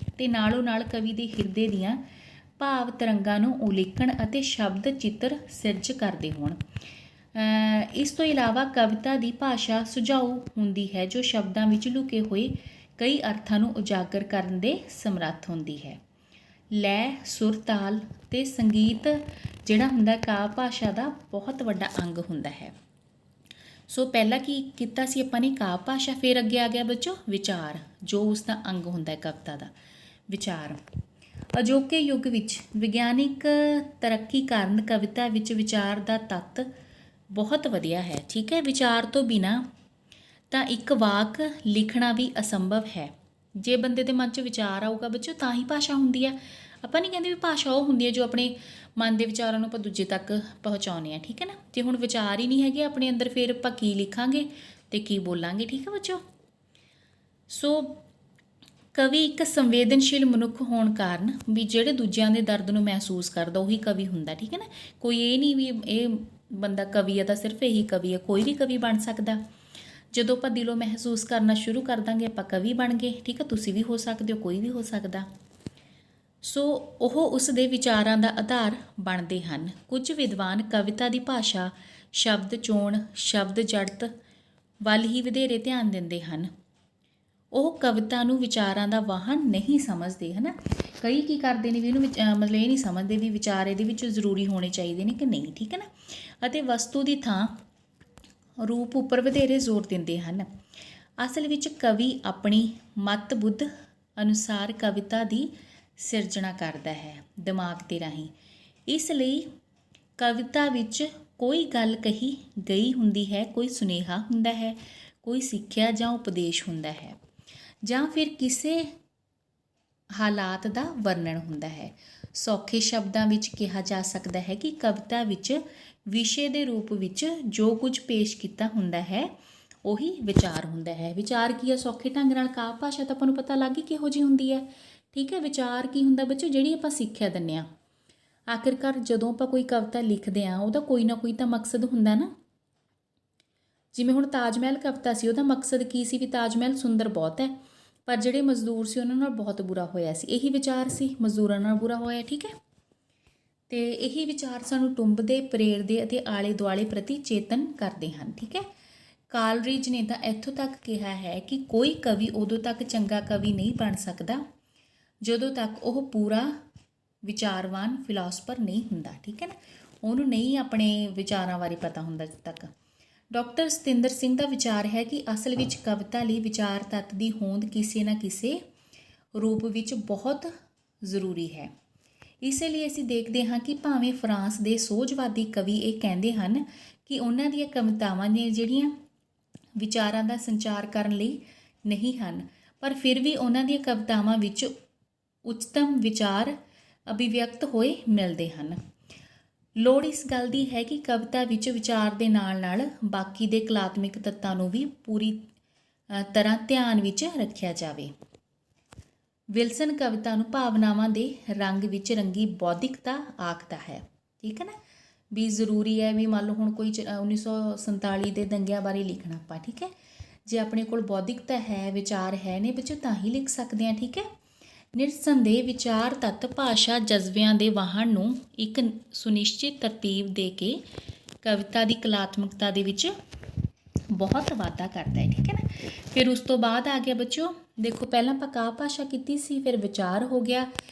ਅਤੇ ਨਾਲੋਂ ਨਾਲ ਕਵੀ ਦੇ ਹਿਰਦੇ ਦੀਆਂ ਭਾਵ ਤਰੰਗਾਂ ਨੂੰ ਉਲੀਕਣ ਅਤੇ ਸ਼ਬਦ ਚਿੱਤਰ ਸਿਰਜ ਕਰਦੇ ਹੋਣ। ਇਸ ਤੋਂ ਇਲਾਵਾ ਕਵਿਤਾ ਦੀ ਭਾਸ਼ਾ ਸੁਝਾਊ ਹੁੰਦੀ ਹੈ, ਜੋ ਸ਼ਬਦਾਂ ਵਿੱਚ ਲੁਕੇ ਹੋਏ ਕਈ ਅਰਥਾਂ ਨੂੰ ਉਜਾਗਰ ਕਰਨ ਦੇ ਸਮਰੱਥ ਹੁੰਦੀ ਹੈ। ਲੈਅ, ਸੁਰ, ਤਾਲ ਅਤੇ ਸੰਗੀਤ ਜਿਹੜਾ ਹੁੰਦਾ ਕਾਵਿ ਭਾਸ਼ਾ ਦਾ ਬਹੁਤ ਵੱਡਾ ਅੰਗ ਹੁੰਦਾ ਹੈ। ਸੋ ਪਹਿਲਾਂ ਕੀ ਕੀਤਾ ਸੀ ਆਪਾਂ ਨੇ, ਕਾਵਿ ਭਾਸ਼ਾ, ਫਿਰ ਅੱਗੇ ਆ ਗਿਆ ਬੱਚੋ ਵਿਚਾਰ, ਜੋ ਉਸ ਦਾ ਅੰਗ ਹੁੰਦਾ ਹੈ ਕਵਿਤਾ ਦਾ, ਵਿਚਾਰ। ਅਜੋਕੇ ਯੁੱਗ ਵਿੱਚ ਵਿਗਿਆਨਿਕ ਤਰੱਕੀ ਕਾਰਨ ਕਵਿਤਾ ਵਿੱਚ ਵਿਚਾਰ ਦਾ ਤੱਤ ਬਹੁਤ ਵਧੀਆ ਹੈ, ਠੀਕ ਹੈ। ਵਿਚਾਰ ਤੋਂ ਬਿਨਾਂ ਤਾਂ ਇੱਕ ਵਾਕ ਲਿਖਣਾ ਵੀ ਅਸੰਭਵ ਹੈ। ਜੇ ਬੰਦੇ ਦੇ ਮਨ 'ਚ ਵਿਚਾਰ ਆਊਗਾ ਬੱਚੋ ਤਾਂ ਹੀ ਭਾਸ਼ਾ ਹੁੰਦੀ ਹੈ। ਆਪਾਂ ਨਹੀਂ ਕਹਿੰਦੇ ਵੀ ਭਾਸ਼ਾ ਉਹ ਹੁੰਦੀ ਹੈ ਜੋ ਆਪਣੇ ਮਨ ਦੇ ਵਿਚਾਰਾਂ ਨੂੰ ਆਪਾਂ ਦੂਜੇ ਤੱਕ ਪਹੁੰਚਾਉਂਦੇ ਹਾਂ, ਠੀਕ ਹੈ ਨਾ। ਜੇ ਹੁਣ ਵਿਚਾਰ ਹੀ ਨਹੀਂ ਹੈਗੇ ਆਪਣੇ ਅੰਦਰ, ਫਿਰ ਆਪਾਂ ਕੀ ਲਿਖਾਂਗੇ ਅਤੇ ਕੀ ਬੋਲਾਂਗੇ, ਠੀਕ ਹੈ ਬੱਚੋ। ਸੋ ਕਵੀ ਇੱਕ ਸੰਵੇਦਨਸ਼ੀਲ ਮਨੁੱਖ ਹੋਣ ਕਾਰਨ ਵੀ ਜਿਹੜੇ ਦੂਜਿਆਂ ਦੇ ਦਰਦ ਨੂੰ ਮਹਿਸੂਸ ਕਰਦਾ ਉਹੀ ਕਵੀ ਹੁੰਦਾ, ਠੀਕ ਹੈ ਨਾ। ਕੋਈ ਇਹ ਨਹੀਂ ਵੀ ਇਹ ਬੰਦਾ ਕਵੀ ਹੈ ਤਾਂ ਸਿਰਫ ਇਹੀ ਕਵੀ ਹੈ, ਕੋਈ ਵੀ ਕਵੀ ਬਣ ਸਕਦਾ। ਜਦੋਂ ਆਪਾਂ ਦਿਲੋਂ ਮਹਿਸੂਸ ਕਰਨਾ ਸ਼ੁਰੂ ਕਰ ਦਾਂਗੇ ਆਪਾਂ ਕਵੀ ਬਣ ਗਏ, ਠੀਕ ਹੈ। ਤੁਸੀਂ ਵੀ ਹੋ ਸਕਦੇ ਹੋ, ਕੋਈ ਵੀ ਹੋ ਸਕਦਾ। ਸੋ ਉਹ ਉਸ ਦੇ ਵਿਚਾਰਾਂ ਦਾ ਆਧਾਰ ਬਣਦੇ ਹਨ। ਕੁਝ ਵਿਦਵਾਨ ਕਵਿਤਾ ਦੀ ਭਾਸ਼ਾ, ਸ਼ਬਦ ਚੋਣ, ਸ਼ਬਦ ਜੜਤ ਵੱਲ ਹੀ ਵਧੇਰੇ ਧਿਆਨ ਦਿੰਦੇ ਹਨ। ਉਹ ਕਵਿਤਾ ਨੂੰ ਵਿਚਾਰਾਂ ਦਾ ਵਾਹਨ ਨਹੀਂ ਸਮਝਦੇ, ਹੈ ਨਾ। ਕਈ ਕੀ ਕਰਦੇ ਨੇ ਵੀ ਇਹਨੂੰ ਮਤਲਬ ਇਹ ਨਹੀਂ ਸਮਝਦੇ ਵੀ ਵਿਚਾਰ ਇਹਦੇ ਵਿੱਚ ਜ਼ਰੂਰੀ ਹੋਣੇ ਚਾਹੀਦੇ ਨੇ ਕਿ ਨਹੀਂ, ਠੀਕ ਹੈ ਨਾ। ਅਤੇ ਵਸਤੂ ਦੀ ਥਾਂ ਰੂਪ ਉੱਪਰ ਵਧੇਰੇ ਜ਼ੋਰ ਦਿੰਦੇ ਹਨ। ਅਸਲ ਵਿੱਚ ਕਵੀ ਆਪਣੀ ਮਤ ਬੁੱਧ ਅਨੁਸਾਰ ਕਵਿਤਾ ਦੀ ਸਿਰਜਣਾ ਕਰਦਾ ਹੈ ਦਿਮਾਗ ਦੇ ਰਾਹੀਂ। ਇਸ ਲਈ ਕਵਿਤਾ ਵਿੱਚ ਕੋਈ ਗੱਲ ਕਹੀ ਗਈ ਹੁੰਦੀ ਹੈ, ਕੋਈ ਸੁਨੇਹਾ ਹੁੰਦਾ ਹੈ, ਕੋਈ ਸਿੱਖਿਆ ਜਾਂ ਉਪਦੇਸ਼ ਹੁੰਦਾ ਹੈ, ਜਾਂ ਫਿਰ ਕਿਸੇ ਹਾਲਾਤ ਦਾ ਵਰਣਨ ਹੁੰਦਾ ਹੈ। ਸੌਖੇ ਸ਼ਬਦਾਂ ਵਿੱਚ ਕਿਹਾ ਜਾ ਸਕਦਾ ਹੈ ਕਿ ਕਵਿਤਾ ਵਿੱਚ ਵਿਸ਼ੇ ਦੇ ਰੂਪ ਵਿੱਚ ਜੋ ਕੁਝ ਪੇਸ਼ ਕੀਤਾ ਹੁੰਦਾ ਹੈ ਉਹੀ ਵਿਚਾਰ ਹੁੰਦਾ ਹੈ। ਵਿਚਾਰ ਕੀ ਹੈ? ਸੌਖੇ ਢੰਗ ਨਾਲ ਕਾਵਿ ਭਾਸ਼ਾ ਤਾਂ ਆਪਾਂ ਨੂੰ ਪਤਾ ਲੱਗ ਹੀ ਕਿਹੋ ਜਿਹੀ ਹੁੰਦੀ ਹੈ, ਠੀਕ ਹੈ। ਵਿਚਾਰ ਕੀ ਹੁੰਦਾ ਬੱਚੋ? ਜਿਹੜੀ ਆਪਾਂ ਸਿੱਖਿਆ ਦਿੰਦੇ ਹਾਂ। ਆਖਿਰਕਾਰ ਜਦੋਂ ਆਪਾਂ ਕੋਈ ਕਵਿਤਾ ਲਿਖਦੇ ਹਾਂ ਉਹਦਾ ਕੋਈ ਨਾ ਕੋਈ ਤਾਂ ਮਕਸਦ ਹੁੰਦਾ ਨਾ। ਜਿਵੇਂ ਹੁਣ ਤਾਜ ਮਹਿਲ ਕਵਿਤਾ ਸੀ, ਉਹਦਾ ਮਕਸਦ ਕੀ ਸੀ? ਵੀ ਤਾਜ ਮਹਿਲ ਸੁੰਦਰ ਬਹੁਤ ਹੈ ਪਰ ਜਿਹੜੇ ਮਜ਼ਦੂਰ ਸੀ ਉਹਨਾਂ ਨਾਲ ਬਹੁਤ ਬੁਰਾ ਹੋਇਆ ਸੀ। ਇਹੀ ਵਿਚਾਰ ਸੀ, ਮਜ਼ਦੂਰਾਂ ਨਾਲ ਬੁਰਾ ਹੋਇਆ, ਠੀਕ ਹੈ। ਅਤੇ ਇਹੀ ਵਿਚਾਰ ਸਾਨੂੰ ਟੁੰਬਦੇ, ਪ੍ਰੇਰਦੇ ਅਤੇ ਆਲੇ ਦੁਆਲੇ ਪ੍ਰਤੀ ਚੇਤਨ ਕਰਦੇ ਹਨ, ਠੀਕ ਹੈ। ਕਾਲਰੀਜ ਨੇ ਤਾਂ ਇੱਥੋਂ ਤੱਕ ਕਿਹਾ ਹੈ ਕਿ ਕੋਈ ਕਵੀ ਉਦੋਂ ਤੱਕ ਚੰਗਾ ਕਵੀ ਨਹੀਂ ਬਣ ਸਕਦਾ ਜਦੋਂ ਤੱਕ ਉਹ ਪੂਰਾ ਵਿਚਾਰਵਾਨ ਫਿਲਾਸਫਰ ਨਹੀਂ ਹੁੰਦਾ, ਠੀਕ ਹੈ ਨਾ। ਉਹਨੂੰ ਨਹੀਂ ਆਪਣੇ ਵਿਚਾਰਾਂ ਬਾਰੇ ਪਤਾ ਹੁੰਦਾ ਜਦ ਤੱਕ। ਡਾਕਟਰ ਸਤਿੰਦਰ ਸਿੰਘ ਦਾ ਵਿਚਾਰ ਹੈ ਕਿ ਅਸਲ ਵਿੱਚ ਕਵਿਤਾ ਲਈ ਵਿਚਾਰ ਤੱਤ ਦੀ ਹੋਂਦ ਕਿਸੇ ਨਾ ਕਿਸੇ ਰੂਪ ਵਿੱਚ ਬਹੁਤ ਜ਼ਰੂਰੀ ਹੈ। ਇਸੇ ਲਈ ਅਸੀਂ ਦੇਖਦੇ ਹਾਂ ਕਿ ਭਾਵੇਂ ਫਰਾਂਸ ਦੇ ਸੋਝਵਾਦੀ ਕਵੀ ਇਹ ਕਹਿੰਦੇ ਹਨ ਕਿ ਉਹਨਾਂ ਦੀਆਂ ਕਵਿਤਾਵਾਂ ਨੇ ਜਿਹੜੀਆਂ ਵਿਚਾਰਾਂ ਦਾ ਸੰਚਾਰ ਕਰਨ ਲਈ ਨਹੀਂ ਹਨ, ਪਰ ਫਿਰ ਵੀ ਉਹਨਾਂ ਦੀਆਂ ਕਵਿਤਾਵਾਂ ਵਿੱਚ ਉੱਚਤਮ ਵਿਚਾਰ ਅਭਿਵਿਅਕਤ ਹੋਏ ਮਿਲਦੇ ਹਨ। ਲੋੜ ਇਸ ਗੱਲ ਦੀ ਹੈ ਕਿ ਕਵਿਤਾ ਵਿੱਚ ਵਿਚਾਰ ਦੇ ਨਾਲ ਨਾਲ ਬਾਕੀ ਦੇ ਕਲਾਤਮਿਕ ਤੱਤਾਂ ਨੂੰ ਵੀ ਪੂਰੀ ਤਰ੍ਹਾਂ ਧਿਆਨ ਵਿੱਚ ਰੱਖਿਆ ਜਾਵੇ। ਵਿਲਸਨ ਕਵਿਤਾ ਨੂੰ ਭਾਵਨਾਵਾਂ ਦੇ ਰੰਗ ਵਿੱਚ ਰੰਗੀ ਬੌਧਿਕਤਾ ਆਖਦਾ ਹੈ, ਠੀਕ ਹੈ ਨਾ। ਵੀ ਜ਼ਰੂਰੀ ਹੈ ਵੀ ਮੰਨ ਲਓ ਹੁਣ ਕੋਈ 1947 ਦੇ ਦੰਗਿਆਂ ਬਾਰੇ ਲਿਖਣਾ ਆਪਾਂ, ਠੀਕ ਹੈ। ਜੇ ਆਪਣੇ ਕੋਲ ਬੌਧਿਕਤਾ ਹੈ, ਵਿਚਾਰ ਹੈ ਨੇ ਬੱਚੋ, ਤਾਂ ਹੀ ਲਿਖ ਸਕਦੇ ਹਾਂ, ਠੀਕ ਹੈ। ਨਿਰਸੰਦੇਹ ਵਿਚਾਰ ਤੱਤ ਭਾਸ਼ਾ ਜਜ਼ਬਿਆਂ ਦੇ ਵਾਹਨ ਨੂੰ ਇੱਕ ਸੁਨਿਸ਼ਚਿਤ ਤਰਤੀਬ ਦੇ ਕੇ ਕਵਿਤਾ ਦੀ ਕਲਾਤਮਕਤਾ ਦੇ ਵਿੱਚ ਬਹੁਤ ਵਾਧਾ ਕਰਦਾ ਹੈ, ਠੀਕ ਹੈ ਨਾ। ਫਿਰ ਉਸ ਤੋਂ ਬਾਅਦ ਆ ਗਿਆ ਬੱਚੋ, ਦੇਖੋ ਪਹਿਲਾਂ ਆਪਾਂ ਕਾਵਿ ਭਾਸ਼ਾ ਕੀਤੀ ਸੀ, ਫਿਰ ਵਿਚਾਰ ਹੋ ਗਿਆ,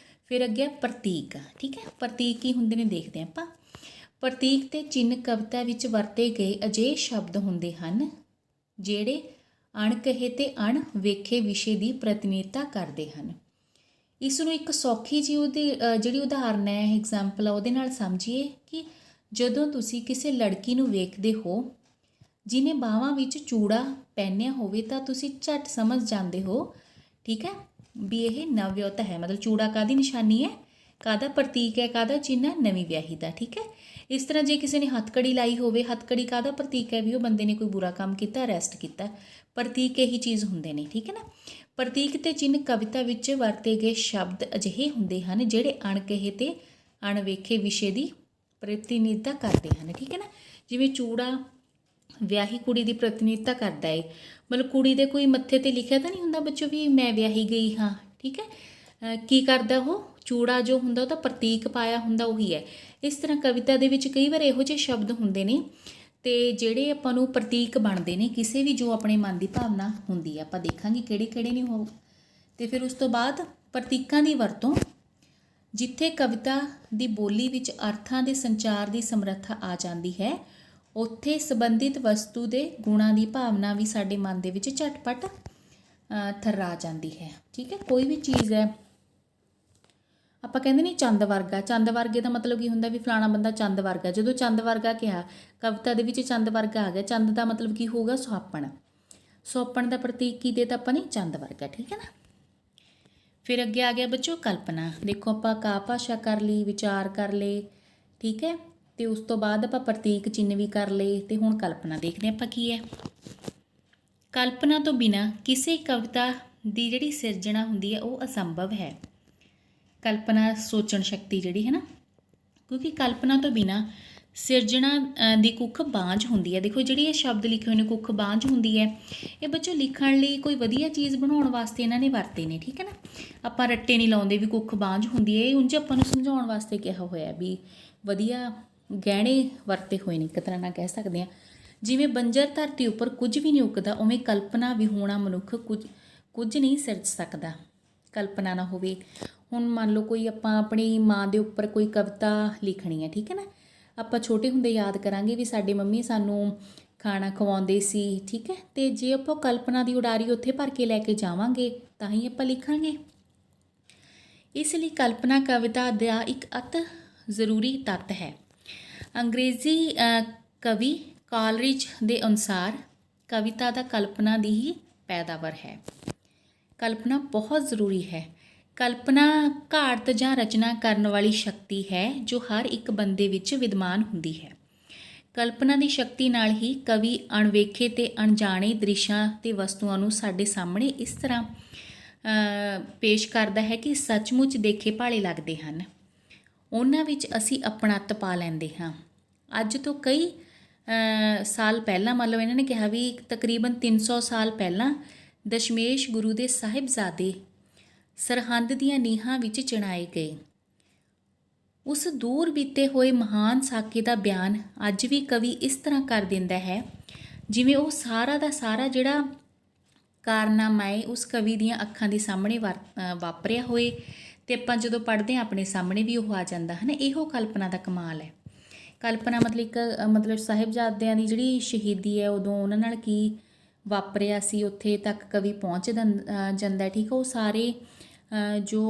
ਫਿਰ ਅੱਗੇ ਪ੍ਰਤੀਕ, ਠੀਕ ਹੈ। ਪ੍ਰਤੀਕ ਕੀ ਹੁੰਦੇ ਨੇ ਦੇਖਦੇ ਹਾਂ ਆਪਾਂ। ਪ੍ਰਤੀਕ ਤੇ ਚਿੰਨ੍ਹ ਕਵਿਤਾ ਵਿੱਚ ਵਰਤੇ ਗਏ ਅਜਿਹੇ ਸ਼ਬਦ ਹੁੰਦੇ ਹਨ ਜਿਹੜੇ ਅਣਕਹੇ ਤੇ ਅਣਵੇਖੇ ਵਿਸ਼ੇ ਦੀ ਪ੍ਰਤੀਨਿਧਤਾ ਕਰਦੇ ਹਨ। ਇਸ ਨੂੰ ਇੱਕ ਸੌਖੀ ਜਿਹੀ ਉਹਦੀ ਜਿਹੜੀ ਉਦਾਹਰਨ ਹੈ, ਐਗਜ਼ਾਮਪਲ ਆ, ਉਹਦੇ ਨਾਲ ਸਮਝੀਏ ਕਿ ਜਦੋਂ ਤੁਸੀਂ ਕਿਸੇ ਲੜਕੀ ਨੂੰ ਵੇਖਦੇ ਹੋ ਜਿਹਨੇ ਬਾਹਾਂ ਵਿੱਚ ਚੂੜਾ ਪਹਿਨਿਆ ਹੋਵੇ ਤਾਂ ਤੁਸੀਂ ਝੱਟ ਸਮਝ ਜਾਂਦੇ ਹੋ, ਠੀਕ ਹੈ, ਵੀ ਇਹ ਨਵਵਿਆਹੁਤਾ ਹੈ। ਮਤਲਬ ਚੂੜਾ ਕਾਹਦੀ ਨਿਸ਼ਾਨੀ ਹੈ, ਕਾਹਦਾ ਪ੍ਰਤੀਕ ਹੈ, ਕਾਹਦਾ ਚਿੰਨ੍ਹ ਹੈ? ਨਵੀਂ ਵਿਆਹੀ ਦਾ, ਠੀਕ ਹੈ। ਇਸ ਤਰ੍ਹਾਂ ਜੇ ਕਿਸੇ ਨੇ ਹੱਥਕੜੀ ਲਾਈ ਹੋਵੇ, ਹੱਥਕੜੀ ਕਾਹਦਾ ਪ੍ਰਤੀਕ ਹੈ? ਵੀ ਉਹ ਬੰਦੇ ਨੇ ਕੋਈ ਬੁਰਾ ਕੰਮ ਕੀਤਾ, ਅਰੈਸਟ ਕੀਤਾ। ਪ੍ਰਤੀਕ ਇਹੀ ਚੀਜ਼ ਹੁੰਦੇ ਨੇ, ਠੀਕ ਹੈ ਨਾ। ਪ੍ਰਤੀਕ ਤੇ ਚਿੰਨ੍ਹ ਕਵਿਤਾ ਵਿੱਚ ਵਰਤੇ ਗਏ ਸ਼ਬਦ ਅਜਿਹੇ ਹੁੰਦੇ ਹਨ ਜਿਹੜੇ ਅਣਕਹੇ ਤੇ ਅਣਵੇਖੇ ਵਿਸ਼ੇ ਦੀ ਪ੍ਰਤੀਨਿਧਤਾ ਕਰਦੇ ਹਨ, ਠੀਕ ਹੈ ਨਾ। ਜਿਵੇਂ ਚੂੜਾ ਵਿਆਹੀ ਕੁੜੀ ਦੀ ਪ੍ਰਤੀਨਿਧਤਾ ਕਰਦਾ ਹੈ, ਮਤਲਬ ਕੁੜੀ ਦੇ ਕੋਈ ਮੱਥੇ 'ਤੇ ਲਿਖਿਆ ਤਾਂ ਨਹੀਂ ਹੁੰਦਾ ਬੱਚੋ ਵੀ ਮੈਂ ਵਿਆਹੀ ਗਈ ਹਾਂ, ਠੀਕ ਹੈ। ਕੀ ਕਰਦਾ ਉਹ? ਚੂੜਾ ਜੋ ਹੁੰਦਾ ਉਹਦਾ ਪ੍ਰਤੀਕ ਪਾਇਆ ਹੁੰਦਾ ਉਹੀ ਹੈ। ਇਸ ਤਰ੍ਹਾਂ ਕਵਿਤਾ ਦੇ ਵਿੱਚ ਕਈ ਵਾਰ ਇਹੋ ਜਿਹੇ ਸ਼ਬਦ ਹੁੰਦੇ ਨੇ ਅਤੇ ਜਿਹੜੇ ਆਪਾਂ ਨੂੰ ਪ੍ਰਤੀਕ ਬਣਦੇ ਨੇ ਕਿਸੇ ਵੀ ਜੋ ਆਪਣੇ ਮਨ ਦੀ ਭਾਵਨਾ ਹੁੰਦੀ ਹੈ। ਆਪਾਂ ਦੇਖਾਂਗੇ ਕਿਹੜੇ ਕਿਹੜੇ ਨਹੀਂ ਹੋ। ਅਤੇ ਫਿਰ ਉਸ ਤੋਂ ਬਾਅਦ ਪ੍ਰਤੀਕਾਂ ਦੀ ਵਰਤੋਂ, ਜਿੱਥੇ ਕਵਿਤਾ ਦੀ ਬੋਲੀ ਵਿੱਚ ਅਰਥਾਂ ਦੇ ਸੰਚਾਰ ਦੀ ਸਮਰੱਥਾ ਆ ਜਾਂਦੀ ਹੈ ਉੱਥੇ ਸੰਬੰਧਿਤ ਵਸਤੂ ਦੇ ਗੁਣਾਂ ਦੀ ਭਾਵਨਾ ਵੀ ਸਾਡੇ ਮਨ ਦੇ ਵਿੱਚ ਝਟਪਟ ਥਰਰਾ ਜਾਂਦੀ ਹੈ, ਠੀਕ ਹੈ। ਕੋਈ ਵੀ ਚੀਜ਼ ਹੈ, ਆਪਾਂ ਕਹਿੰਦੇ ਨਹੀਂ ਚੰਦ ਵਰਗਾ, ਚੰਦ ਵਰਗੇ ਦਾ ਮਤਲਬ ਕੀ ਹੁੰਦਾ? ਵੀ ਫਲਾਣਾ ਬੰਦਾ ਚੰਦ ਵਰਗਾ। ਜਦੋਂ ਚੰਦ ਵਰਗਾ ਕਿਹਾ, ਕਵਿਤਾ ਦੇ ਵਿੱਚ ਚੰਦ ਵਰਗਾ ਆ ਗਿਆ। ਚੰਦ ਦਾ ਮਤਲਬ ਕੀ ਹੋਊਗਾ? ਸੁਹਾਪਣ। ਸੁਹਾਪਣ ਦਾ ਪ੍ਰਤੀਕ ਕੀ ਦੇ ਤਾਂ ਆਪਾਂ ਨੇ? ਚੰਦ ਵਰਗਾ, ਠੀਕ ਹੈ ਨਾ। ਫਿਰ ਅੱਗੇ ਆ ਗਿਆ ਬੱਚੋ ਕਲਪਨਾ। ਦੇਖੋ ਆਪਾਂ ਕਾ ਭਾਸ਼ਾ ਕਰ ਲਈ, ਵਿਚਾਰ ਕਰ ਲਏ, ਠੀਕ ਹੈ, ਤੇ ਉਸ ਤੋਂ ਬਾਅਦ ਆਪਾਂ ਪ੍ਰਤੀਕ ਚਿੰਨ੍ਹ ਵੀ ਕਰ ਲਏ, ਤੇ ਹੁਣ ਕਲਪਨਾ ਦੇਖਦੇ ਆਪਾਂ ਕੀ ਹੈ। ਕਲਪਨਾ ਤੋਂ ਬਿਨਾਂ ਕਿਸੇ ਕਵਿਤਾ ਦੀ ਜਿਹੜੀ ਸਿਰਜਣਾ ਹੁੰਦੀ ਹੈ ਉਹ ਅਸੰਭਵ ਹੈ। ਕਲਪਨਾ ਸੋਚਣ ਸ਼ਕਤੀ ਜਿਹੜੀ ਹੈ ਨਾ, ਕਿਉਂਕਿ ਕਲਪਨਾ ਤੋਂ ਬਿਨਾਂ ਸਿਰਜਣਾ ਦੀ ਕੁੱਖ ਬਾਂਝ ਹੁੰਦੀ ਹੈ। ਦੇਖੋ ਜਿਹੜੀ ਇਹ ਸ਼ਬਦ ਲਿਖੇ ਹੋਏ ਨੇ ਕੁੱਖ ਬਾਂਝ ਹੁੰਦੀ ਹੈ, ਇਹ ਬੱਚੋ ਲਿਖਣ ਲਈ ਕੋਈ ਵਧੀਆ ਚੀਜ਼ ਬਣਾਉਣ ਵਾਸਤੇ ਇਹਨਾਂ ਨੇ ਵਰਤੇ ਨੇ, ਠੀਕ ਹੈ ਨਾ। ਆਪਾਂ ਰੱਟੇ ਨਹੀਂ ਲਾਉਂਦੇ ਵੀ ਕੁੱਖ ਬਾਂਝ ਹੁੰਦੀ ਹੈ, ਇਹ ਉਂਝ ਆਪਾਂ ਨੂੰ ਸਮਝਾਉਣ ਵਾਸਤੇ ਕਿਹਾ ਹੋਇਆ ਵੀ ਵਧੀਆ ਗਹਿਣੇ ਵਰਤੇ ਹੋਏ ਨੇ, ਇੱਕ ਤਰ੍ਹਾਂ ਨਾਲ ਕਹਿ ਸਕਦੇ ਹਾਂ। ਜਿਵੇਂ ਬੰਜਰ ਧਰਤੀ ਉੱਪਰ ਕੁਝ ਵੀ ਨਹੀਂ ਉੱਗਦਾ, ਉਵੇਂ ਕਲਪਨਾ ਵਿਹੂਣਾ ਮਨੁੱਖ ਕੁਝ ਨਹੀਂ ਸਿਰਜ ਸਕਦਾ। ਕਲਪਨਾ ਨਾ ਹੋਵੇ, ਹੁਣ ਮੰਨ ਲਓ ਕੋਈ ਆਪਾਂ ਆਪਣੀ ਮਾਂ ਦੇ ਉੱਪਰ ਕੋਈ ਕਵਿਤਾ ਲਿਖਣੀ ਹੈ, ਠੀਕ ਹੈ ਨਾ। ਆਪਾਂ ਛੋਟੇ ਹੁੰਦੇ ਯਾਦ ਕਰਾਂਗੇ ਵੀ ਸਾਡੇ ਮੰਮੀ ਸਾਨੂੰ ਖਾਣਾ ਖਵਾਉਂਦੇ ਸੀ, ਠੀਕ ਹੈ, ਅਤੇ ਜੇ ਆਪਾਂ ਕਲਪਨਾ ਦੀ ਉਡਾਰੀ ਉੱਥੇ ਭਰ ਕੇ ਲੈ ਕੇ ਜਾਵਾਂਗੇ ਤਾਂ ਹੀ ਆਪਾਂ ਲਿਖਾਂਗੇ। ਇਸ ਲਈ ਕਲਪਨਾ ਕਵਿਤਾ ਦਾ ਇੱਕ ਅਤ ਜ਼ਰੂਰੀ ਤੱਤ ਹੈ। ਅੰਗਰੇਜ਼ੀ ਕਵੀ ਕਾਲਰਿਜ ਦੇ ਅਨੁਸਾਰ ਕਵਿਤਾ ਦਾ ਕਲਪਨਾ ਦੀ ਹੀ ਪੈਦਾਵਾਰ ਹੈ। ਕਲਪਨਾ ਬਹੁਤ ਜ਼ਰੂਰੀ ਹੈ। ਕਲਪਨਾ ਘਾੜਤ ਜਾਂ ਰਚਨਾ ਕਰਨ ਵਾਲੀ ਸ਼ਕਤੀ ਹੈ ਜੋ ਹਰ ਇੱਕ ਬੰਦੇ ਵਿੱਚ ਵਿਦਮਾਨ ਹੁੰਦੀ ਹੈ। ਕਲਪਨਾ ਦੀ ਸ਼ਕਤੀ ਨਾਲ ਹੀ ਕਵੀ ਅਣਵੇਖੇ ਅਤੇ ਅਣਜਾਣੇ ਦ੍ਰਿਸ਼ਾਂ ਅਤੇ ਵਸਤੂਆਂ ਨੂੰ ਸਾਡੇ ਸਾਹਮਣੇ ਇਸ ਤਰ੍ਹਾਂ ਪੇਸ਼ ਕਰਦਾ ਹੈ ਕਿ ਸੱਚਮੁੱਚ ਦੇਖੇ ਭਾਲੇ ਲੱਗਦੇ ਹਨ। ਉਹਨਾਂ ਵਿੱਚ ਅਸੀਂ ਆਪਣੱਤ ਪਾ ਲੈਂਦੇ ਹਾਂ। ਅੱਜ ਤੋਂ ਕਈ ਸਾਲ ਪਹਿਲਾਂ, ਮਤਲਬ ਇਹਨਾਂ ਨੇ ਕਿਹਾ ਵੀ ਤਕਰੀਬਨ 300 ਸਾਲ ਪਹਿਲਾਂ ਦਸ਼ਮੇਸ਼ ਗੁਰੂ ਦੇ ਸਾਹਿਬਜ਼ਾਦੇ ਸਰਹੰਦ ਦੀਆਂ ਨੀਹਾਂ ਵਿੱਚ ਚਿਣਾਏ ਗਏ। ਉਸ ਦੂਰ ਬੀਤੇ ਹੋਏ ਮਹਾਨ ਸਾਕੇ ਦਾ ਬਿਆਨ ਅੱਜ ਵੀ ਕਵੀ ਇਸ ਤਰ੍ਹਾਂ ਕਰ ਦਿੰਦਾ ਹੈ ਜਿਵੇਂ ਉਹ ਸਾਰਾ ਦਾ ਸਾਰਾ ਜਿਹੜਾ ਕਾਰਨਾਮਾ ਹੈ ਉਸ ਕਵੀ ਦੀਆਂ ਅੱਖਾਂ ਦੇ ਸਾਹਮਣੇ ਵਾਪਰਿਆ ਹੋਏ, ਅਤੇ ਆਪਾਂ ਜਦੋਂ ਪੜ੍ਹਦੇ ਹਾਂ ਆਪਣੇ ਸਾਹਮਣੇ ਵੀ ਉਹ ਆ ਜਾਂਦਾ ਹੈ ਨਾ। ਇਹੋ ਕਲਪਨਾ ਦਾ ਕਮਾਲ ਹੈ। ਕਲਪਨਾ ਮਤਲਬ ਸਾਹਿਬਜ਼ਾਦਿਆਂ ਦੀ ਜਿਹੜੀ ਸ਼ਹੀਦੀ ਹੈ, ਉਦੋਂ ਉਹਨਾਂ ਨਾਲ ਕੀ ਵਾਪਰਿਆ ਸੀ ਉੱਥੇ ਤੱਕ ਕਵੀ ਪਹੁੰਚ ਜਾਂਦਾ, ਠੀਕ ਹੈ। ਉਹ ਸਾਰੇ ਜੋ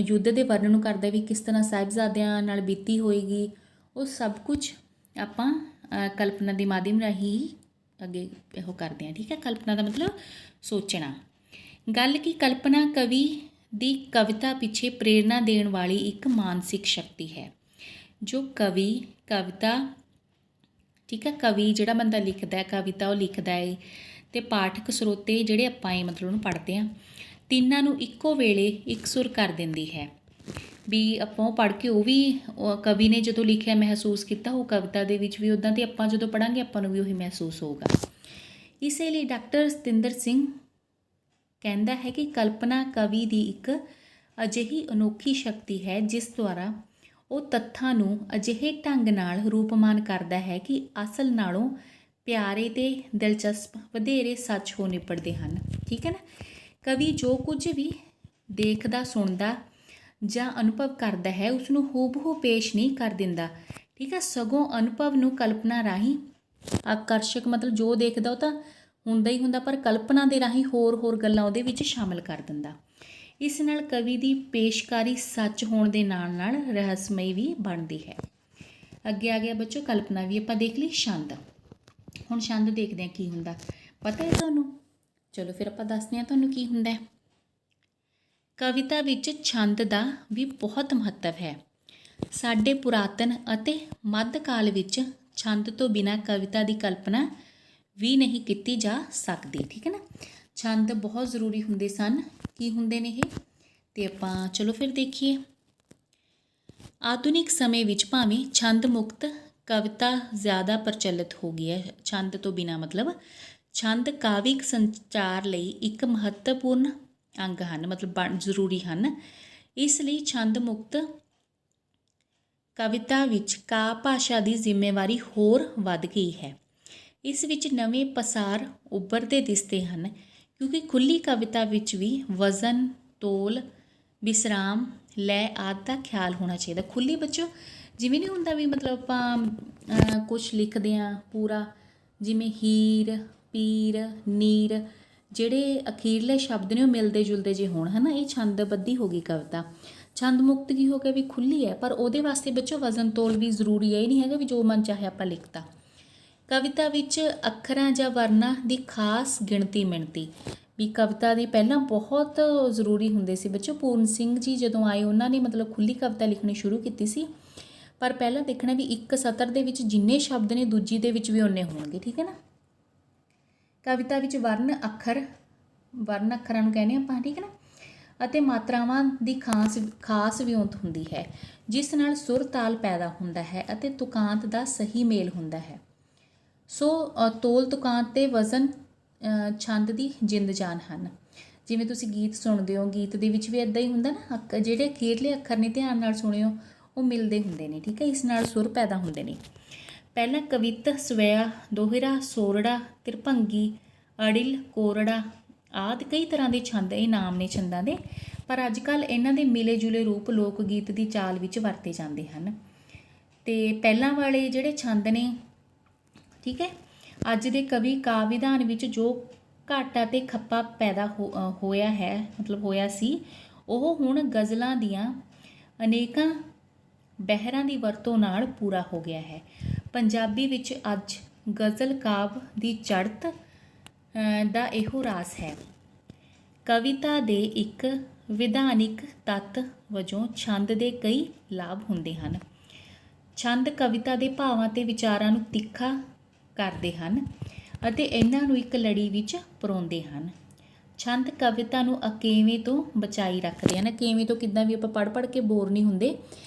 ਯੁੱਧ ਦੇ ਵਰਣਨ ਨੂੰ ਕਰਦਾ ਵੀ ਕਿਸ ਤਰ੍ਹਾਂ ਸਾਹਿਬਜ਼ਾਦਿਆਂ ਨਾਲ ਬੀਤੀ ਹੋਏਗੀ, ਉਹ ਸਭ ਕੁਝ ਆਪਾਂ ਕਲਪਨਾ ਦੇ ਮਾਧਿਅਮ ਰਾਹੀਂ ਅੱਗੇ ਇਹੋ ਕਰਦੇ ਹਾਂ, ਠੀਕ ਹੈ। ਕਲਪਨਾ ਦਾ ਮਤਲਬ ਸੋਚਣਾ। ਗੱਲ ਕੀ ਕਲਪਨਾ ਕਵੀ ਦੀ ਕਵਿਤਾ ਪਿੱਛੇ ਪ੍ਰੇਰਨਾ ਦੇਣ ਵਾਲੀ ਇੱਕ ਮਾਨਸਿਕ ਸ਼ਕਤੀ ਹੈ। ਜੋ ਕਵਿਤਾ, ਠੀਕ ਹੈ, ਕਵੀ ਜਿਹੜਾ ਬੰਦਾ ਲਿਖਦਾ ਕਵਿਤਾ ਉਹ ਲਿਖਦਾ ਹੈ, ਅਤੇ ਪਾਠਕ ਸਰੋਤੇ ਜਿਹੜੇ ਆਪਾਂ ਇਹ ਮਤਲਬ ਉਹਨੂੰ ਪੜ੍ਹਦੇ ਹਾਂ, ਤਿੰਨਾਂ ਨੂੰ ਇੱਕੋ ਵੇਲੇ ਇਕਸੁਰ ਕਰ ਦਿੰਦੀ ਹੈ। ਵੀ ਆਪਾਂ ਉਹ ਪੜ੍ਹ ਕੇ ਉਹ ਵੀ ਕਵੀ ਨੇ ਜਦੋਂ ਲਿਖਿਆ ਮਹਿਸੂਸ ਕੀਤਾ ਉਹ ਕਵਿਤਾ ਦੇ ਵਿੱਚ ਵੀ ਉੱਦਾਂ, ਅਤੇ ਆਪਾਂ ਜਦੋਂ ਪੜ੍ਹਾਂਗੇ ਆਪਾਂ ਨੂੰ ਵੀ ਉਹੀ ਮਹਿਸੂਸ ਹੋਊਗਾ। ਇਸੇ ਲਈ ਡਾਕਟਰ ਸਤਿੰਦਰ ਸਿੰਘ ਕਹਿੰਦਾ ਹੈ ਕਿ ਕਲਪਨਾ ਕਵੀ ਦੀ ਇੱਕ ਅਜਿਹੀ ਅਨੋਖੀ ਸ਼ਕਤੀ ਹੈ ਜਿਸ ਦੁਆਰਾ ਉਹ ਤੱਥਾਂ ਨੂੰ ਅਜਿਹੇ ਢੰਗ ਨਾਲ ਰੂਪਮਾਨ ਕਰਦਾ ਹੈ ਕਿ ਅਸਲ ਨਾਲੋਂ ਪਿਆਰੇ ਅਤੇ ਦਿਲਚਸਪ ਵਧੇਰੇ ਸੱਚ ਹੋ ਨਿਬੜਦੇ ਹਨ, ਠੀਕ ਹੈ ਨਾ। ਕਵੀ ਜੋ ਕੁਝ ਵੀ ਦੇਖਦਾ, ਸੁਣਦਾ ਜਾਂ ਅਨੁਭਵ ਕਰਦਾ ਹੈ ਉਸਨੂੰ ਹੂਬਹੂ ਪੇਸ਼ ਨਹੀਂ ਕਰ ਦਿੰਦਾ, ਠੀਕ ਹੈ, ਸਗੋਂ ਅਨੁਭਵ ਨੂੰ ਕਲਪਨਾ ਰਾਹੀਂ ਆਕਰਸ਼ਕ, ਮਤਲਬ ਜੋ ਦੇਖਦਾ ਉਹ ਤਾਂ ਹੁੰਦਾ ਹੀ ਹੁੰਦਾ, ਪਰ ਕਲਪਨਾ ਦੇ ਰਾਹੀਂ ਹੋਰ ਗੱਲਾਂ ਉਹਦੇ ਵਿੱਚ ਸ਼ਾਮਿਲ ਕਰ ਦਿੰਦਾ। ਇਸ ਨਾਲ ਕਵੀ ਦੀ ਪੇਸ਼ਕਾਰੀ ਸੱਚ ਹੋਣ ਦੇ ਨਾਲ ਨਾਲ ਰਹੱਸਮਈ ਵੀ ਬਣਦੀ ਹੈ। ਅੱਗੇ ਆ ਗਿਆ ਬੱਚੋ ਕਲਪਨਾ ਵੀ ਆਪਾਂ ਦੇਖ ਲਈ। ਛੰਦ। ਹੁਣ ਛੰਦ ਦੇਖਦੇ ਹਾਂ ਕੀ ਹੁੰਦਾ, ਪਤਾ ਹੈ ਤੁਹਾਨੂੰ? ਚਲੋ ਫਿਰ ਆਪਾਂ ਦੱਸਦੇ ਹਾਂ ਤੁਹਾਨੂੰ ਕੀ ਹੁੰਦਾ ਹੈ। ਕਵਿਤਾ ਵਿੱਚ ਛੰਦ ਦਾ ਵੀ ਬਹੁਤ ਮਹੱਤਵ ਹੈ। ਸਾਡੇ ਪੁਰਾਤਨ ਅਤੇ ਮੱਧਕਾਲ ਵਿੱਚ ਛੰਦ ਤੋਂ ਬਿਨਾਂ ਕਵਿਤਾ ਦੀ ਕਲਪਨਾ ਵੀ ਨਹੀਂ ਕੀਤੀ ਜਾ ਸਕਦੀ, ਠੀਕ ਹੈ ਨਾ। ਛੰਦ ਬਹੁਤ ਜ਼ਰੂਰੀ ਹੁੰਦੇ ਸਨ। ਕੀ ਹੁੰਦੇ ਨੇ ਇਹ, ਅਤੇ ਆਪਾਂ ਚਲੋ ਫਿਰ ਦੇਖੀਏ। ਆਧੁਨਿਕ ਸਮੇਂ ਵਿੱਚ ਭਾਵੇਂ ਛੰਦ ਮੁਕਤ ਕਵਿਤਾ ਜ਼ਿਆਦਾ ਪ੍ਰਚਲਿਤ ਹੋ ਗਈ ਹੈ, ਛੰਦ ਤੋਂ ਬਿਨਾਂ, ਮਤਲਬ ਛੰਦ ਕਾਵਿਕ ਸੰਚਾਰ ਲਈ ਇੱਕ ਮਹੱਤਵਪੂਰਨ ਅੰਗ ਹਨ, ਮਤਲਬ ਜ਼ਰੂਰੀ ਹਨ। ਇਸ ਲਈ ਛੰਦ ਮੁਕਤ ਕਵਿਤਾ ਵਿੱਚ ਕਾਵਿ ਭਾਸ਼ਾ ਦੀ ਜ਼ਿੰਮੇਵਾਰੀ ਹੋਰ ਵੱਧ ਗਈ ਹੈ। ਇਸ ਵਿੱਚ ਨਵੇਂ ਪਸਾਰ ਉੱਭਰਦੇ ਦਿਸਦੇ ਹਨ, ਕਿਉਂਕਿ ਖੁੱਲ੍ਹੀ ਕਵਿਤਾ ਵਿੱਚ ਵੀ ਵਜ਼ਨ, ਤੋਲ, ਵਿਸਰਾਮ, ਲੈਅ ਆਦਿ ਦਾ ਖਿਆਲ ਹੋਣਾ ਚਾਹੀਦਾ। ਖੁੱਲ੍ਹੀ ਬੱਚੋ ਜਿਵੇਂ ਨਹੀਂ ਹੁੰਦਾ ਵੀ ਮਤਲਬ ਆਪਾਂ ਕੁਛ ਲਿਖਦੇ ਹਾਂ ਪੂਰਾ, ਜਿਵੇਂ ਹੀਰ, ਪੀਰ, ਨੀਰ, ਜਿਹੜੇ ਅਖੀਰਲੇ ਸ਼ਬਦ ਨੇ ਉਹ ਮਿਲਦੇ ਜੁਲਦੇ ਜੇ ਹੋਣ, ਹੈ ਨਾ, ਇਹ ਛੰਦਬੱਧੀ ਹੋ ਗਈ ਕਵਿਤਾ। ਛੰਦ ਮੁਕਤ ਕੀ ਹੋ ਗਿਆ ਵੀ ਖੁੱਲ੍ਹੀ ਹੈ, ਪਰ ਉਹਦੇ ਵਾਸਤੇ ਬੱਚੋ ਵਜ਼ਨ ਤੋਲ ਵੀ ਜ਼ਰੂਰੀ ਹੈ। ਇਹ ਨਹੀਂ ਹੈਗਾ ਵੀ ਜੋ ਮਨ ਚਾਹੇ ਆਪਾਂ ਲਿਖਤਾ। ਕਵਿਤਾ ਵਿੱਚ ਅੱਖਰਾਂ ਜਾਂ ਵਰਨਾਂ ਦੀ ਖਾਸ ਗਿਣਤੀ ਮਿਣਤੀ, ਵੀ ਕਵਿਤਾ ਦੀ ਪਹਿਲਾਂ ਬਹੁਤ ਜ਼ਰੂਰੀ ਹੁੰਦੇ ਸੀ ਬੱਚੋ। ਪੂਰਨ ਸਿੰਘ ਜੀ ਜਦੋਂ ਆਏ ਉਹਨਾਂ ਨੇ ਮਤਲਬ ਖੁੱਲ੍ਹੀ ਕਵਿਤਾ ਲਿਖਣੀ ਸ਼ੁਰੂ ਕੀਤੀ ਸੀ, ਪਰ ਪਹਿਲਾਂ ਦੇਖਣਾ ਵੀ ਇੱਕ ਸਤਰ ਦੇ ਵਿੱਚ ਜਿੰਨੇ ਸ਼ਬਦ ਨੇ ਦੂਜੀ ਦੇ ਵਿੱਚ ਵੀ ਉਨੇ ਹੋਣਗੇ, ਠੀਕ ਹੈ ਨਾ। ਕਵਿਤਾ ਵਿੱਚ ਵਰਨ ਅੱਖਰਾਂ ਨੂੰ ਕਹਿੰਦੇ ਆਪਾਂ, ਠੀਕ ਹੈ ਨਾ, ਅਤੇ ਮਾਤਰਾਵਾਂ ਦੀ ਖਾਸ ਵਿਉਂਤ ਹੁੰਦੀ ਹੈ ਜਿਸ ਨਾਲ ਸੁਰ ਤਾਲ ਪੈਦਾ ਹੁੰਦਾ ਹੈ ਅਤੇ ਤੁਕਾਂਤ ਦਾ ਸਹੀ ਮੇਲ ਹੁੰਦਾ ਹੈ। ਸੋ ਤੋਲ ਤੁਕਾਂਤ ਤੇ ਵਜ਼ਨ ਛੰਦ ਦੀ ਜਿੰਦ ਜਾਨ ਹਨ। ਜਿਵੇਂ ਤੁਸੀਂ ਗੀਤ ਸੁਣਦੇ ਹੋ, ਗੀਤ ਦੇ ਵਿੱਚ ਵੀ ਇੱਦਾਂ ਹੀ ਹੁੰਦਾ ਨਾ, ਜਿਹੜੇ ਅਖੀਰਲੇ ਅੱਖਰ ਨੇ ਧਿਆਨ ਨਾਲ ਸੁਣਿਓ ਉਹ ਮਿਲਦੇ ਹੁੰਦੇ ਨੇ, ਠੀਕ ਹੈ, ਇਸ ਨਾਲ ਸੁਰ ਪੈਦਾ ਹੁੰਦੇ ਨੇ। ਪਹਿਲਾਂ ਕਵਿਤ, ਸਵੈਆ, ਦੋਹਰਾ, ਸੋਰੜਾ, ਤ੍ਰਿਭੰਗੀ, ਅੜਿਲ, ਕੋਰੜਾ ਆਦਿ ਕਈ ਤਰ੍ਹਾਂ ਦੇ ਛੰਦ, ਇਹ ਨਾਮ ਨੇ ਛੰਦਾਂ ਦੇ, ਪਰ ਅੱਜ ਕੱਲ੍ਹ ਇਹਨਾਂ ਦੇ ਮਿਲੇ ਜੁਲੇ ਰੂਪ ਲੋਕ ਗੀਤ ਦੀ ਚਾਲ ਵਿੱਚ ਵਰਤੇ ਜਾਂਦੇ ਹਨ। ਅਤੇ ਪਹਿਲਾਂ ਵਾਲੇ ਜਿਹੜੇ ਛੰਦ ਨੇ, ਠੀਕ ਹੈ, ਅੱਜ ਦੇ ਕਵੀ ਕਾਵਿ ਵਿਧਾਨ ਵਿੱਚ ਜੋ ਘਾਟਾ ਅਤੇ ਖੱਪਾ ਪੈਦਾ ਹੋਇਆ ਹੈ, ਮਤਲਬ ਹੋਇਆ ਸੀ, ਉਹ ਹੁਣ ਗਜ਼ਲਾਂ ਦੀਆਂ ਅਨੇਕਾਂ ਬਹਿਰਾਂ ਦੀ ਵਰਤੋਂ ਨਾਲ ਪੂਰਾ ਹੋ ਗਿਆ ਹੈ। ਪੰਜਾਬੀ ਵਿੱਚ ਅੱਜ ਗਜ਼ਲ ਕਾਵਿ ਦੀ ਚੜ੍ਹਤ ਦਾ ਇਹੋ ਰਾਸ ਹੈ। ਕਵਿਤਾ ਦੇ ਇੱਕ ਵਿਧਾਨਿਕ ਤੱਤ ਵਜੋਂ ਛੰਦ ਦੇ ਕਈ ਲਾਭ ਹੁੰਦੇ ਹਨ। ਛੰਦ ਕਵਿਤਾ ਦੇ ਭਾਵਾਂ ਤੇ ਵਿਚਾਰਾਂ ਨੂੰ ਤਿੱਖਾ ਕਰਦੇ ਹਨ ਅਤੇ ਇਹਨਾਂ ਨੂੰ ਇੱਕ ਲੜੀ ਵਿੱਚ ਪਰੋਂਦੇ ਹਨ। ਛੰਦ ਕਵਿਤਾ ਨੂੰ ਅਕੇਵੇਂ ਤੋਂ ਬਚਾਈ ਰੱਖਦੇ ਹਨ। ਅਕੇਵੇਂ ਤੋਂ ਕਿੱਦਾਂ ਵੀ ਆਪਾਂ ਪੜ੍ਹ ਕੇ ਬੋਰ ਨਹੀਂ ਹੁੰਦੇ।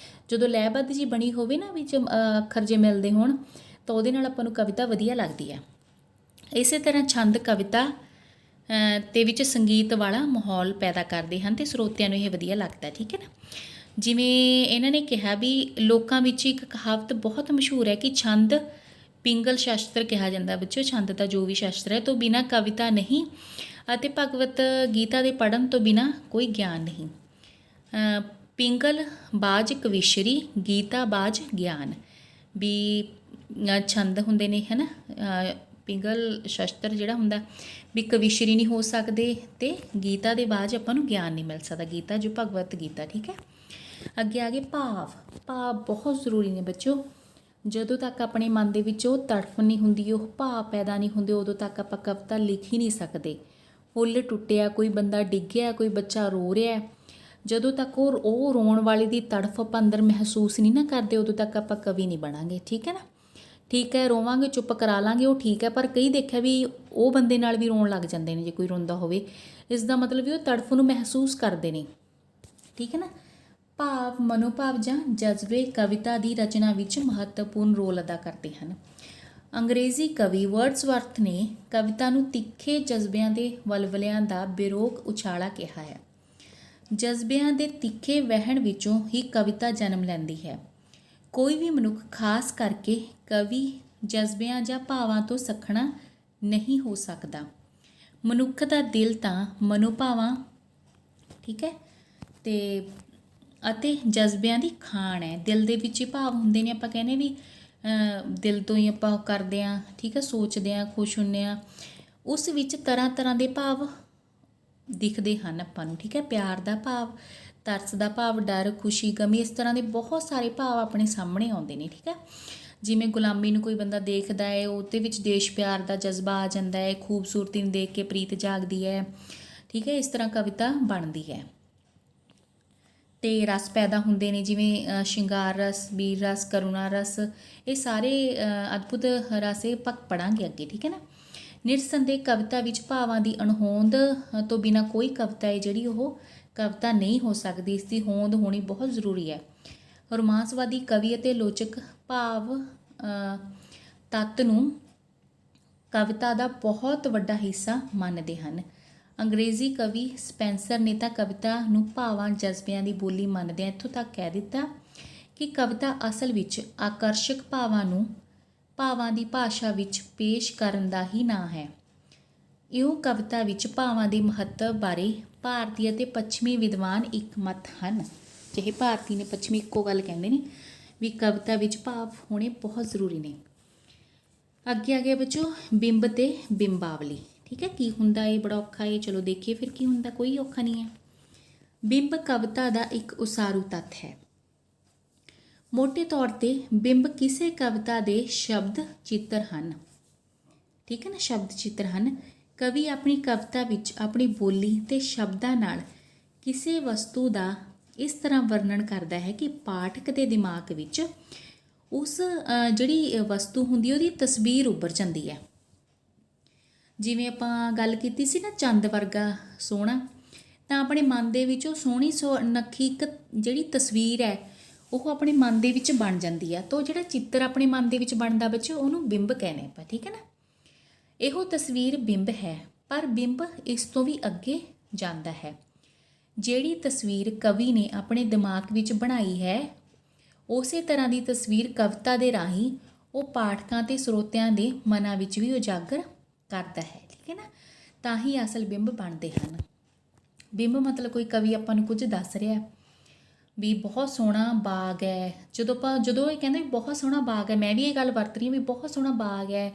ਜਦੋਂ ਲੈਅਬੱਧ ਜੀ ਬਣੀ ਹੋਵੇ ਨਾ, ਵਿੱਚ ਅੱਖਰ ਜੇ ਮਿਲਦੇ ਹੋਣ, ਤਾਂ ਉਹਦੇ ਨਾਲ ਆਪਾਂ ਨੂੰ ਕਵਿਤਾ ਵਧੀਆ ਲੱਗਦੀ ਹੈ। ਇਸੇ ਤਰ੍ਹਾਂ ਛੰਦ ਕਵਿਤਾ ਦੇ ਵਿੱਚ ਸੰਗੀਤ ਵਾਲਾ ਮਾਹੌਲ ਪੈਦਾ ਕਰਦੇ ਹਨ ਅਤੇ ਸਰੋਤਿਆਂ ਨੂੰ ਇਹ ਵਧੀਆ ਲੱਗਦਾ, ਠੀਕ ਹੈ ਨਾ। ਜਿਵੇਂ ਇਹਨਾਂ ਨੇ ਕਿਹਾ ਵੀ ਲੋਕਾਂ ਵਿੱਚ ਇੱਕ ਕਹਾਵਤ ਬਹੁਤ ਮਸ਼ਹੂਰ ਹੈ ਕਿ ਛੰਦ ਪਿੰਗਲ ਸ਼ਾਸਤਰ ਕਿਹਾ ਜਾਂਦਾ ਬੱਚਿਓ। ਛੰਦ ਦਾ ਜੋ ਵੀ ਸ਼ਾਸਤਰ ਹੈ ਤੋਂ ਬਿਨਾਂ ਕਵਿਤਾ ਨਹੀਂ ਅਤੇ ਭਗਵਤ ਗੀਤਾ ਦੇ ਪੜ੍ਹਨ ਤੋਂ ਬਿਨਾਂ ਕੋਈ ਗਿਆਨ ਨਹੀਂ। ਪਿੰਗਲ ਬਾਜ ਕਵੀਸ਼ਰੀ, ਗੀਤਾ ਬਾਜ ਗਿਆਨ, ਵੀ ਛੰਦ ਹੁੰਦੇ ਨੇ, ਹੈ ਨਾ। ਪਿੰਗਲ ਸ਼ਾਸਤਰ ਜਿਹੜਾ ਹੁੰਦਾ ਵੀ ਕਵੀਸ਼ਰੀ ਨਹੀਂ ਹੋ ਸਕਦੇ ਅਤੇ ਗੀਤਾ ਦੇ ਬਾਅਦ ਆਪਾਂ ਨੂੰ ਗਿਆਨ ਨਹੀਂ ਮਿਲ ਸਕਦਾ, ਗੀਤਾ ਜੋ ਭਗਵਤ ਗੀਤਾ, ਠੀਕ ਹੈ। ਅੱਗੇ ਆ ਗਏ ਭਾਵ ਬਹੁਤ ਜ਼ਰੂਰੀ ਨੇ ਬੱਚਿਓ। ਜਦੋਂ ਤੱਕ ਆਪਣੇ ਮਨ ਦੇ ਵਿੱਚ ਉਹ ਤੜਫ ਨਹੀਂ ਹੁੰਦੀ, ਉਹ ਭਾਵ ਪੈਦਾ ਨਹੀਂ ਹੁੰਦੇ, ਉਦੋਂ ਤੱਕ ਆਪਾਂ ਕਵਿਤਾ ਲਿਖ ਹੀ ਨਹੀਂ ਸਕਦੇ। ਫੁੱਲ ਟੁੱਟਿਆ, ਕੋਈ ਬੰਦਾ ਡਿੱਗਿਆ, ਕੋਈ ਬੱਚਾ ਰੋ ਰਿਹਾ, ਜਦੋਂ ਤੱਕ ਉਹ ਰੋਣ ਵਾਲੇ ਦੀ ਤੜਫ ਆਪਾਂ ਅੰਦਰ ਮਹਿਸੂਸ ਨਹੀਂ ਨਾ ਕਰਦੇ, ਉਦੋਂ ਤੱਕ ਆਪਾਂ ਕਵੀ ਨਹੀਂ ਬਣਾਂਗੇ, ਠੀਕ ਹੈ ਨਾ। ਠੀਕ ਹੈ, ਰੋਵਾਂਗੇ, ਚੁੱਪ ਕਰਾ ਲਾਂਗੇ, ਉਹ ਠੀਕ ਹੈ, ਪਰ ਕਈ ਦੇਖਿਆ ਵੀ ਉਹ ਬੰਦੇ ਨਾਲ ਵੀ ਰੋਣ ਲੱਗ ਜਾਂਦੇ ਨੇ ਜੇ ਕੋਈ ਰੋਂਦਾ ਹੋਵੇ। ਇਸ ਦਾ ਮਤਲਬ ਵੀ ਉਹ ਤੜਫ ਨੂੰ ਮਹਿਸੂਸ ਕਰਦੇ ਨੇ, ਠੀਕ ਹੈ ਨਾ। ਭਾਵ, ਮਨੋਭਾਵ ਜਾਂ ਜਜ਼ਬੇ ਕਵਿਤਾ ਦੀ ਰਚਨਾ ਵਿੱਚ ਮਹੱਤਵਪੂਰਨ ਰੋਲ ਅਦਾ ਕਰਦੇ ਹਨ। ਅੰਗਰੇਜ਼ੀ ਕਵੀ ਵਰਡਸਵਰਥ ਨੇ ਕਵਿਤਾ ਨੂੰ ਤਿੱਖੇ ਜਜ਼ਬਿਆਂ ਦੇ ਵਲਵਲਿਆਂ ਦਾ ਬੇਰੋਕ ਉਛਾਲਾ ਕਿਹਾ ਹੈ। ਜਜ਼ਬਿਆਂ ਦੇ ਤਿੱਖੇ ਵਹਿਣ ਵਿੱਚੋਂ ਹੀ ਕਵਿਤਾ ਜਨਮ ਲੈਂਦੀ ਹੈ। ਕੋਈ ਵੀ ਮਨੁੱਖ, ਖਾਸ ਕਰਕੇ ਕਵੀ, ਜਜ਼ਬਿਆਂ ਜਾਂ ਭਾਵਾਂ ਤੋਂ ਸੱਖਣਾ ਨਹੀਂ ਹੋ ਸਕਦਾ। ਮਨੁੱਖ ਦਾ ਦਿਲ ਤਾਂ ਮਨੋਭਾਵਾਂ, ਠੀਕ ਹੈ, ਅਤੇ ਜਜ਼ਬਿਆਂ ਦੀ ਖਾਣ ਹੈ। ਦਿਲ ਦੇ ਵਿੱਚ ਹੀ ਭਾਵ ਹੁੰਦੇ ਨੇ, ਆਪਾਂ ਕਹਿੰਦੇ ਵੀ ਦਿਲ ਤੋਂ ਹੀ ਆਪਾਂ ਕਰਦੇ ਹਾਂ, ਠੀਕ ਹੈ, ਸੋਚਦੇ ਹਾਂ, ਖੁਸ਼ ਹੁੰਦੇ ਹਾਂ, ਉਸ ਵਿੱਚ ਤਰ੍ਹਾਂ ਤਰ੍ਹਾਂ ਦੇ ਭਾਵ ਦਿਖਦੇ ਹਨ ਆਪਾਂ ਨੂੰ, ਠੀਕ ਹੈ। ਪਿਆਰ ਦਾ ਭਾਵ, ਤਰਸ ਦਾ ਭਾਵ, ਡਰ, ਖੁਸ਼ੀ, ਗਮੀ, ਇਸ ਤਰ੍ਹਾਂ ਦੇ ਬਹੁਤ ਸਾਰੇ ਭਾਵ ਆਪਣੇ ਸਾਹਮਣੇ ਆਉਂਦੇ ਨੇ, ਠੀਕ ਹੈ। ਜਿਵੇਂ ਗੁਲਾਮੀ ਨੂੰ ਕੋਈ ਬੰਦਾ ਦੇਖਦਾ ਹੈ, ਉਹਦੇ ਵਿੱਚ ਦੇਸ਼ ਪਿਆਰ ਦਾ ਜਜ਼ਬਾ ਆ ਜਾਂਦਾ ਹੈ, ਖੂਬਸੂਰਤੀ ਨੂੰ ਦੇਖ ਕੇ ਪ੍ਰੀਤ ਜਾਗਦੀ ਹੈ, ਠੀਕ ਹੈ। ਇਸ ਤਰ੍ਹਾਂ ਕਵਿਤਾ ਬਣਦੀ ਹੈ। ਅਤੇ ਰਸ ਪੈਦਾ ਹੁੰਦੇ ਨੇ, ਜਿਵੇਂ ਸ਼ਿੰਗਾਰ ਰਸ, ਬੀਰ ਰਸ, ਕਰੁਣਾ ਰਸ, ਇਹ ਸਾਰੇ ਅਦਭੁਤ ਰਸ ਇਹ ਪੜਾਂਗੇ ਅੱਗੇ, ਠੀਕ ਹੈ ਨਾ। ਨਿਰਸੰਦੇਹ ਕਵਿਤਾ ਵਿੱਚ ਭਾਵਾਂ ਦੀ ਅਣਹੋਂਦ ਤੋਂ ਬਿਨਾਂ ਕੋਈ ਕਵਿਤਾ ਹੈ ਜਿਹੜੀ ਉਹ ਕਵਿਤਾ ਨਹੀਂ ਹੋ ਸਕਦੀ। ਇਸ ਦੀ ਹੋਂਦ ਹੋਣੀ ਬਹੁਤ ਜ਼ਰੂਰੀ ਹੈ। ਰੋਮਾਂਸਵਾਦੀ ਕਵੀ ਅਤੇ ਲੋਚਕ ਭਾਵ ਤੱਤ ਨੂੰ ਕਵਿਤਾ ਦਾ ਬਹੁਤ ਵੱਡਾ ਹਿੱਸਾ ਮੰਨਦੇ ਹਨ। ਅੰਗਰੇਜ਼ੀ ਕਵੀ ਸਪੈਂਸਰ ਨੇ ਤਾਂ ਕਵਿਤਾ ਨੂੰ ਭਾਵਾਂ, ਜਜ਼ਬਿਆਂ ਦੀ ਬੋਲੀ ਮੰਨਦਿਆਂ ਇੱਥੋਂ ਤੱਕ ਕਹਿ ਦਿੱਤਾ ਕਿ ਕਵਿਤਾ ਅਸਲ ਵਿੱਚ ਆਕਰਸ਼ਕ ਭਾਵਾਂ ਦੀ ਭਾਸ਼ਾ ਵਿੱਚ ਪੇਸ਼ ਕਰਨ ਦਾ ਹੀ ਨਾਂ ਹੈ। ਇਉਂ ਕਵਿਤਾ ਵਿੱਚ ਭਾਵਾਂ ਦੇ ਮਹੱਤਵ ਬਾਰੇ ਭਾਰਤੀ ਅਤੇ ਪੱਛਮੀ ਵਿਦਵਾਨ ਇੱਕਮਤ ਹਨ। ਜਿਹੇ ਭਾਰਤੀ ਨੇ ਪੱਛਮੀ ਇੱਕੋ ਗੱਲ ਕਹਿੰਦੇ ਨੇ ਵੀ ਕਵਿਤਾ ਵਿੱਚ ਭਾਵ ਹੋਣੇ ਬਹੁਤ ਜ਼ਰੂਰੀ ਨੇ। ਅੱਗੇ ਆ ਗਿਆ ਬੱਚੋ ਬਿੰਬ ਤੇ ਬਿੰਬਾਵਲੀ, ਠੀਕ ਹੈ। ਕੀ ਹੁੰਦਾ ਇਹ? ਬੜਾ ਔਖਾ ਹੈ, ਚਲੋ ਦੇਖੀਏ ਫਿਰ ਕੀ ਹੁੰਦਾ। ਕੋਈ ਔਖਾ ਨਹੀਂ ਹੈ। ਬਿੰਬ ਕਵਿਤਾ ਦਾ ਇੱਕ ਉਸਾਰੂ ਤੱਤ ਹੈ। ਮੋਟੇ ਤੌਰ ਤੇ ਬਿੰਬ ਕਿਸੇ ਕਵਿਤਾ ਦੇ ਸ਼ਬਦ ਚਿੱਤਰ ਹਨ, ਠੀਕ ਹੈ ਨਾ, ਸ਼ਬਦ ਚਿੱਤਰ ਹਨ। ਕਵੀ ਆਪਣੀ ਕਵਿਤਾ ਵਿੱਚ ਆਪਣੀ ਬੋਲੀ ਤੇ ਸ਼ਬਦਾਂ ਨਾਲ ਕਿਸੇ ਵਸਤੂ ਦਾ ਇਸ ਤਰ੍ਹਾਂ ਵਰਣਨ ਕਰਦਾ ਹੈ ਕਿ ਪਾਠਕ ਦੇ ਦਿਮਾਗ ਵਿੱਚ ਉਸ ਜਿਹੜੀ ਵਸਤੂ ਹੁੰਦੀ ਉਹਦੀ ਤਸਵੀਰ ਉੱਭਰ ਜਾਂਦੀ ਹੈ। ਜਿਵੇਂ ਆਪਾਂ ਗੱਲ ਕੀਤੀ ਸੀ ਨਾ ਚੰਦ ਵਰਗਾ ਸੋਹਣਾ, ਤਾਂ ਆਪਣੇ ਮਨ ਦੇ ਵਿੱਚ ਉਹ ਸੋਹਣੀ ਨੱਖੀ ਇੱਕ ਜਿਹੜੀ ਤਸਵੀਰ ਹੈ ਉਹ ਆਪਣੇ ਮਨ ਦੇ ਵਿੱਚ ਬਣ ਜਾਂਦੀ ਆ। ਤਾਂ ਉਹ ਜਿਹੜਾ ਚਿੱਤਰ ਆਪਣੇ ਮਨ ਦੇ ਵਿੱਚ ਬਣਦਾ ਬੱਚੋ ਉਹਨੂੰ ਬਿੰਬ ਕਹਿੰਦੇ ਆਪਾਂ, ਠੀਕ ਹੈ ਨਾ। ਇਹੋ ਤਸਵੀਰ ਬਿੰਬ ਹੈ, ਪਰ ਬਿੰਬ ਇਸ ਤੋਂ ਵੀ ਅੱਗੇ ਜਾਂਦਾ ਹੈ। ਜਿਹੜੀ ਤਸਵੀਰ ਕਵੀ ਨੇ ਆਪਣੇ ਦਿਮਾਗ ਵਿੱਚ ਬਣਾਈ ਹੈ ਉਸੇ ਤਰ੍ਹਾਂ ਦੀ ਤਸਵੀਰ ਕਵਿਤਾ ਦੇ ਰਾਹੀਂ ਉਹ ਪਾਠਕਾਂ ਤੇ ਸਰੋਤਿਆਂ ਦੇ ਮਨਾਂ ਵਿੱਚ ਵੀ ਉਜਾਗਰ ਕਰਦਾ ਹੈ, ਠੀਕ ਹੈ ਨਾ। ਤਾਂ ਹੀ ਅਸਲ ਬਿੰਬ ਬਣਦੇ ਹਨ। ਬਿੰਬ ਮਤਲਬ ਕੋਈ ਕਵੀ ਆਪਾਂ ਨੂੰ ਕੁਝ ਦੱਸ ਰਿਹਾ ਵੀ ਬਹੁਤ ਸੋਹਣਾ ਬਾਗ ਹੈ, ਜਦੋਂ ਇਹ ਕਹਿੰਦਾ ਵੀ ਬਹੁਤ ਸੋਹਣਾ ਬਾਗ ਹੈ, ਮੈਂ ਵੀ ਇਹ ਗੱਲ ਵਰਤ ਰਹੀ ਹਾਂ ਵੀ ਬਹੁਤ ਸੋਹਣਾ ਬਾਗ ਹੈ,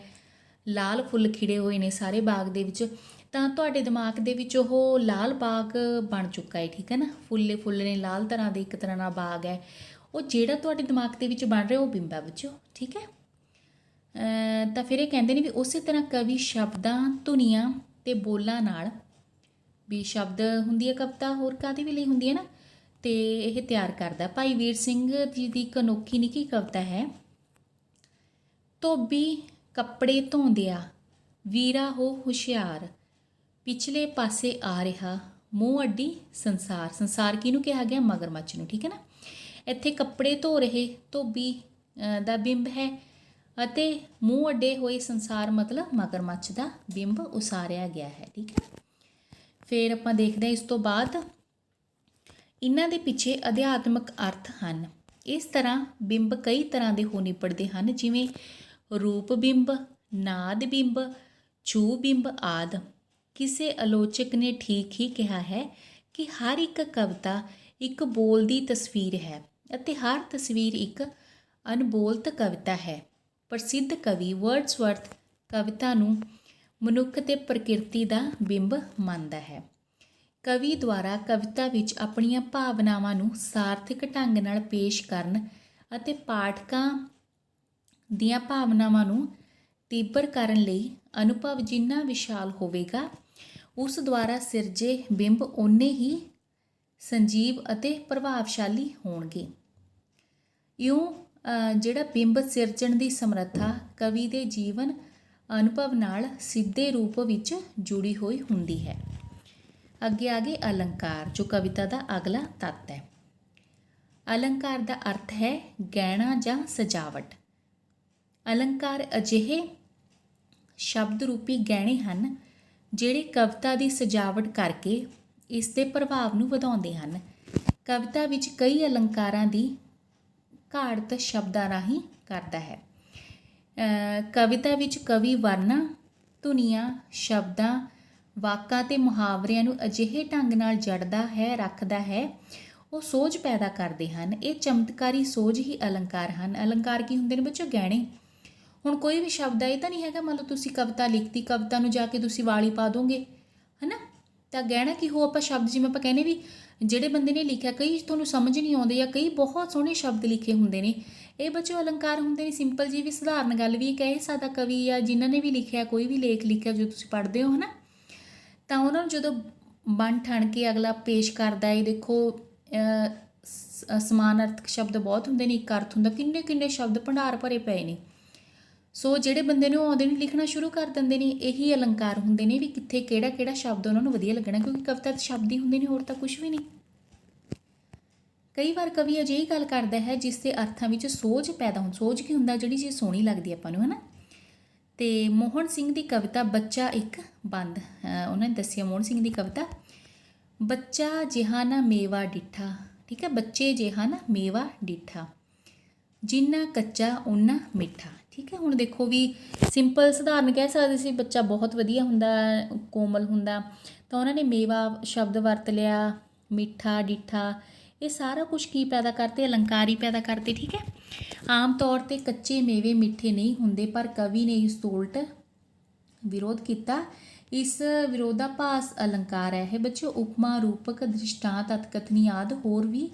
ਲਾਲ ਫੁੱਲ ਖਿੜੇ ਹੋਏ ਨੇ ਸਾਰੇ ਬਾਗ ਦੇ ਵਿੱਚ, ਤਾਂ ਤੁਹਾਡੇ ਦਿਮਾਗ ਦੇ ਵਿੱਚ ਉਹ ਲਾਲ ਬਾਗ ਬਣ ਚੁੱਕਾ ਹੈ, ਠੀਕ ਹੈ ਨਾ। ਫੁੱਲੇ ਫੁੱਲ ਨੇ, ਲਾਲ ਤਰ੍ਹਾਂ ਦੇ ਇੱਕ ਤਰ੍ਹਾਂ ਨਾਲ ਬਾਗ ਹੈ, ਉਹ ਜਿਹੜਾ ਤੁਹਾਡੇ ਦਿਮਾਗ ਦੇ ਵਿੱਚ ਬਣ ਰਿਹਾ ਉਹ ਬਿੰਬ ਹੈ ਬੱਚੋ, ਠੀਕ ਹੈ। ਤਾਂ ਫਿਰ ਇਹ ਕਹਿੰਦੇ ਨੇ ਵੀ ਉਸੇ ਤਰ੍ਹਾਂ ਕਵੀ ਸ਼ਬਦਾਂ, ਧੁਨੀਆਂ ਤੇ ਬੋਲਾਂ ਨਾਲ, ਵੀ ਸ਼ਬਦ ਹੁੰਦੀ ਹੈ ਕਵਿਤਾ ਹੋਰ ਕਾਹਦੇ ਵੀ ਲਈ ਹੁੰਦੀ ਹੈ ਨਾ, ਤੇ ਇਹ ਤਿਆਰ ਕਰਦਾ। ਭਾਈ ਵੀਰ ਸਿੰਘ ਜੀ ਦੀ ਇੱਕ ਅਨੋਖੀ ਨਿੱਕੀ ਕਵਿਤਾ ਹੈ। ਧੋਬੀ ਕੱਪੜੇ ਧੋਂਦਿਆ ਵੀਰਾ ਹੋ ਹੁਸ਼ਿਆਰ, ਪਿਛਲੇ ਪਾਸੇ ਆ ਰਿਹਾ ਮੂੰਹ ਅੱਡੀ ਸੰਸਾਰ। ਸੰਸਾਰ ਕਿਹਨੂੰ ਕਿਹਾ ਗਿਆ? ਮਗਰਮੱਛ ਨੂੰ, ਠੀਕ ਹੈ ਨਾ। ਇੱਥੇ ਕੱਪੜੇ ਧੋ ਰਹੇ ਧੋਬੀ ਦਾ ਬਿੰਬ ਹੈ ਅਤੇ ਮੂੰਹ ਅੱਡੇ ਹੋਏ ਸੰਸਾਰ ਮਤਲਬ ਮਗਰਮੱਛ ਦਾ ਬਿੰਬ ਉਸਾਰਿਆ ਗਿਆ ਹੈ, ਠੀਕ ਹੈ। ਫਿਰ ਆਪਾਂ ਦੇਖਦੇ ਹਾਂ ਇਸ ਤੋਂ ਬਾਅਦ ਇਹਨਾਂ ਦੇ ਪਿੱਛੇ ਅਧਿਆਤਮਕ ਅਰਥ ਹਨ। ਇਸ ਤਰ੍ਹਾਂ ਬਿੰਬ ਕਈ ਤਰ੍ਹਾਂ ਦੇ ਹੋ ਨਿਬੜਦੇ ਹਨ, ਜਿਵੇਂ ਰੂਪ ਬਿੰਬ, ਨਾਦ ਬਿੰਬ, ਛੂ ਬਿੰਬ ਆਦਿ। ਕਿਸੇ ਆਲੋਚਕ ਨੇ ਠੀਕ ਹੀ ਕਿਹਾ ਹੈ ਕਿ ਹਰ ਇੱਕ ਕਵਿਤਾ ਇੱਕ ਬੋਲਦੀ ਤਸਵੀਰ ਹੈ ਅਤੇ ਹਰ ਤਸਵੀਰ ਇੱਕ ਅਨਬੋਲਤ ਕਵਿਤਾ ਹੈ। ਪ੍ਰਸਿੱਧ ਕਵੀ ਵਰਡਸਵਰਥ ਕਵਿਤਾ ਨੂੰ ਮਨੁੱਖ ਤੇ ਪ੍ਰਕਿਰਤੀ ਦਾ ਬਿੰਬ ਮੰਨਦਾ ਹੈ। ਕਵੀ ਦੁਆਰਾ ਕਵਿਤਾ ਵਿੱਚ ਆਪਣੀਆਂ ਭਾਵਨਾਵਾਂ ਨੂੰ ਸਾਰਥਿਕ ਢੰਗ ਨਾਲ ਪੇਸ਼ ਕਰਨ ਅਤੇ ਪਾਠਕਾਂ ਦੀਆਂ ਭਾਵਨਾਵਾਂ ਨੂੰ ਤੀਬਰ ਕਰਨ ਲਈ ਅਨੁਭਵ ਜਿੰਨਾ ਵਿਸ਼ਾਲ ਹੋਵੇਗਾ, ਉਸ ਦੁਆਰਾ ਸਿਰਜੇ ਬਿੰਬ ਓਨੇ ਹੀ ਸੰਜੀਵ ਅਤੇ ਪ੍ਰਭਾਵਸ਼ਾਲੀ ਹੋਣਗੇ। ਇਉਂ ਜਿਹੜਾ ਬਿੰਬ ਸਿਰਜਣ ਦੀ ਸਮਰੱਥਾ ਕਵੀ ਦੇ ਜੀਵਨ ਅਨੁਭਵ ਨਾਲ ਸਿੱਧੇ ਰੂਪ ਵਿੱਚ ਜੁੜੀ ਹੋਈ ਹੁੰਦੀ ਹੈ। ਅੱਗੇ ਆ ਗਏ ਅਲੰਕਾਰ, ਜੋ ਕਵਿਤਾ ਦਾ ਅਗਲਾ ਤੱਤ ਹੈ। ਅਲੰਕਾਰ ਦਾ ਅਰਥ ਹੈ ਗਹਿਣਾ ਜਾਂ ਸਜਾਵਟ। ਅਲੰਕਾਰ ਅਜਿਹੇ ਸ਼ਬਦ ਰੂਪੀ ਗਹਿਣੇ ਹਨ ਜਿਹੜੇ ਕਵਿਤਾ ਦੀ ਸਜਾਵਟ ਕਰਕੇ ਇਸ ਦੇ ਪ੍ਰਭਾਵ ਨੂੰ ਵਧਾਉਂਦੇ ਹਨ। ਕਵਿਤਾ ਵਿੱਚ ਕਈ ਅਲੰਕਾਰਾਂ ਦੀ ਘਾੜਤ ਸ਼ਬਦਾਂ ਰਾਹੀਂ ਕਰਦਾ ਹੈ। ਕਵਿਤਾ ਵਿੱਚ ਕਵੀ ਵਰਨਾਂ, ਧੁਨੀਆਂ, ਸ਼ਬਦਾਂ, ਵਾਕਾਂ ਤੇ ਮੁਹਾਵਰਿਆਂ ਨੂੰ ਅਜਿਹੇ ਢੰਗ ਨਾਲ ਜੜਦਾ ਹੈ, ਰੱਖਦਾ ਹੈ, ਉਹ ਸੋਝ ਪੈਦਾ ਕਰਦੇ ਹਨ। ਇਹ ਚਮਤਕਾਰੀ ਸੋਝ ਹੀ ਅਲੰਕਾਰ ਹਨ। ਅਲੰਕਾਰ ਕੀ ਹੁੰਦੇ ਨੇ ਬੱਚੋ? ਗਹਿਣੇ। ਹੁਣ ਕੋਈ ਵੀ ਸ਼ਬਦ ਹੈ, ਇਹ ਤਾਂ ਨਹੀਂ ਹੈਗਾ ਮੰਨ ਲਓ ਤੁਸੀਂ ਕਵਿਤਾ ਲਿਖਤੀ, ਕਵਿਤਾ ਨੂੰ ਜਾ ਕੇ ਤੁਸੀਂ ਵਾਲੀ ਪਾ ਦੋਗੇ, ਹੈ ਨਾ। ਤਾਂ ਗਹਿਣਾ ਕੀ ਹੋ, ਆਪਾਂ ਸ਼ਬਦ ਜਿਵੇਂ ਆਪਾਂ ਕਹਿੰਦੇ ਵੀ ਜਿਹੜੇ ਬੰਦੇ ਨੇ ਲਿਖਿਆ, ਕਈ ਤੁਹਾਨੂੰ ਸਮਝ ਨਹੀਂ ਆਉਂਦੇ ਜਾਂ ਕਈ ਬਹੁਤ ਸੋਹਣੇ ਸ਼ਬਦ ਲਿਖੇ ਹੁੰਦੇ ਨੇ, ਇਹ ਬੱਚੋ ਅਲੰਕਾਰ ਹੁੰਦੇ ਨੇ। ਸਿੰਪਲ ਜੀ ਵੀ ਸਧਾਰਨ ਗੱਲ ਵੀ ਕਹਿ ਸਕਦਾ ਕਵੀ ਜਾਂ ਜਿਨ੍ਹਾਂ ਨੇ ਵੀ ਲਿਖਿਆ, ਕੋਈ ਵੀ ਲੇਖ ਲਿਖਿਆ ਜੋ ਤੁਸੀਂ ਪੜ੍ਹਦੇ ਹੋ, ਹੈ ਨਾ, ਤਾਂ ਉਹਨਾਂ ਨੂੰ ਜਦੋਂ ਬਣ ਠਣ ਕੇ ਅਗਲਾ ਪੇਸ਼ ਕਰਦਾ ਹੈ, ਦੇਖੋ ਸਮਾਨਾਰਥਕ ਸ਼ਬਦ ਬਹੁਤ ਹੁੰਦੇ ਨੇ, ਇੱਕ ਅਰਥ ਹੁੰਦਾ, ਕਿੰਨੇ ਕਿੰਨੇ ਸ਼ਬਦ ਭੰਡਾਰ ਭਰੇ ਪਏ ਨੇ। ਸੋ ਜਿਹੜੇ ਬੰਦੇ ਨੂੰ ਆਉਂਦੇ ਨੇ ਲਿਖਣਾ ਸ਼ੁਰੂ ਕਰ ਦਿੰਦੇ ਨੇ, ਇਹੀ ਅਲੰਕਾਰ ਹੁੰਦੇ ਨੇ ਵੀ ਕਿੱਥੇ ਕਿਹੜਾ ਕਿਹੜਾ ਸ਼ਬਦ ਉਹਨਾਂ ਨੂੰ ਵਧੀਆ ਲੱਗਣਾ, ਕਿਉਂਕਿ ਕਵਿਤਾ 'ਚ ਸ਼ਬਦ ਹੀ ਹੁੰਦੇ ਨੇ, ਹੋਰ ਤਾਂ ਕੁਛ ਵੀ ਨਹੀਂ। ਕਈ ਵਾਰ ਕਵੀ ਅਜਿਹੀ ਗੱਲ ਕਰਦਾ ਹੈ ਜਿਸ ਦੇ ਅਰਥਾਂ ਵਿੱਚ ਸੋਝ ਪੈਦਾ ਹੁੰਦੀ। ਸੋਝ ਕੀ ਹੁੰਦਾ? ਜਿਹੜੀ ਚੀਜ਼ ਸੋਹਣੀ ਲੱਗਦੀ ਆਪਾਂ ਨੂੰ, ਹੈ ਨਾ। ਤੇ ਮੋਹਨ ਸਿੰਘ ਦੀ ਕਵਿਤਾ ਬੱਚਾ ਇੱਕ ਬੰਦ, ਉਹਨਾਂ ਨੇ ਦੱਸਿਆ ਮੋਹਨ ਸਿੰਘ ਦੀ ਕਵਿਤਾ, ਬੱਚਾ ਜਿਹਾ ਨਾ ਮੇਵਾ ਡਿੱਠਾ, ਠੀਕ ਹੈ, ਬੱਚੇ ਜਿਹਾ ਨਾ ਮੇਵਾ ਡਿੱਠਾ, ਜਿੰਨਾ ਕੱਚਾ ਓਨਾ ਮਿੱਠਾ, ਠੀਕ ਹੈ। ਹੁਣ ਦੇਖੋ ਵੀ ਸਿੰਪਲ ਸਧਾਰਨ ਕਹਿ ਸਕਦੇ ਸੀ, ਬੱਚਾ ਬਹੁਤ ਵਧੀਆ ਹੁੰਦਾ, ਕੋਮਲ ਹੁੰਦਾ, ਤਾਂ ਉਹਨਾਂ ਨੇ ਮੇਵਾ ਸ਼ਬਦ ਵਰਤ ਲਿਆ, ਮਿੱਠਾ, ਡਿੱਠਾ, ਇਹ ਸਾਰਾ ਕੁਝ ਕੀ ਪੈਦਾ ਕਰਦੇ? ਅਲੰਕਾਰ ਹੀ ਪੈਦਾ ਕਰਦੇ, ਠੀਕ ਹੈ। ਆਮ ਤੌਰ 'ਤੇ ਕੱਚੇ ਮੇਵੇ ਮਿੱਠੇ ਨਹੀਂ ਹੁੰਦੇ, ਪਰ ਕਵੀ ਨੇ ਇਸ ਤੋਂ ਉਲਟ ਵਿਰੋਧ ਕੀਤਾ। ਇਸ ਵਿਰੋਧਾਭਾਸ ਅਲੰਕਾਰ ਹੈ ਇਹ ਬੱਚੋ। ਉਪਮਾ, ਰੂਪਕ, ਦ੍ਰਿਸ਼ਟਾਂਤ, ਅਤਕਥਨੀ ਆਦਿ ਹੋਰ ਵੀ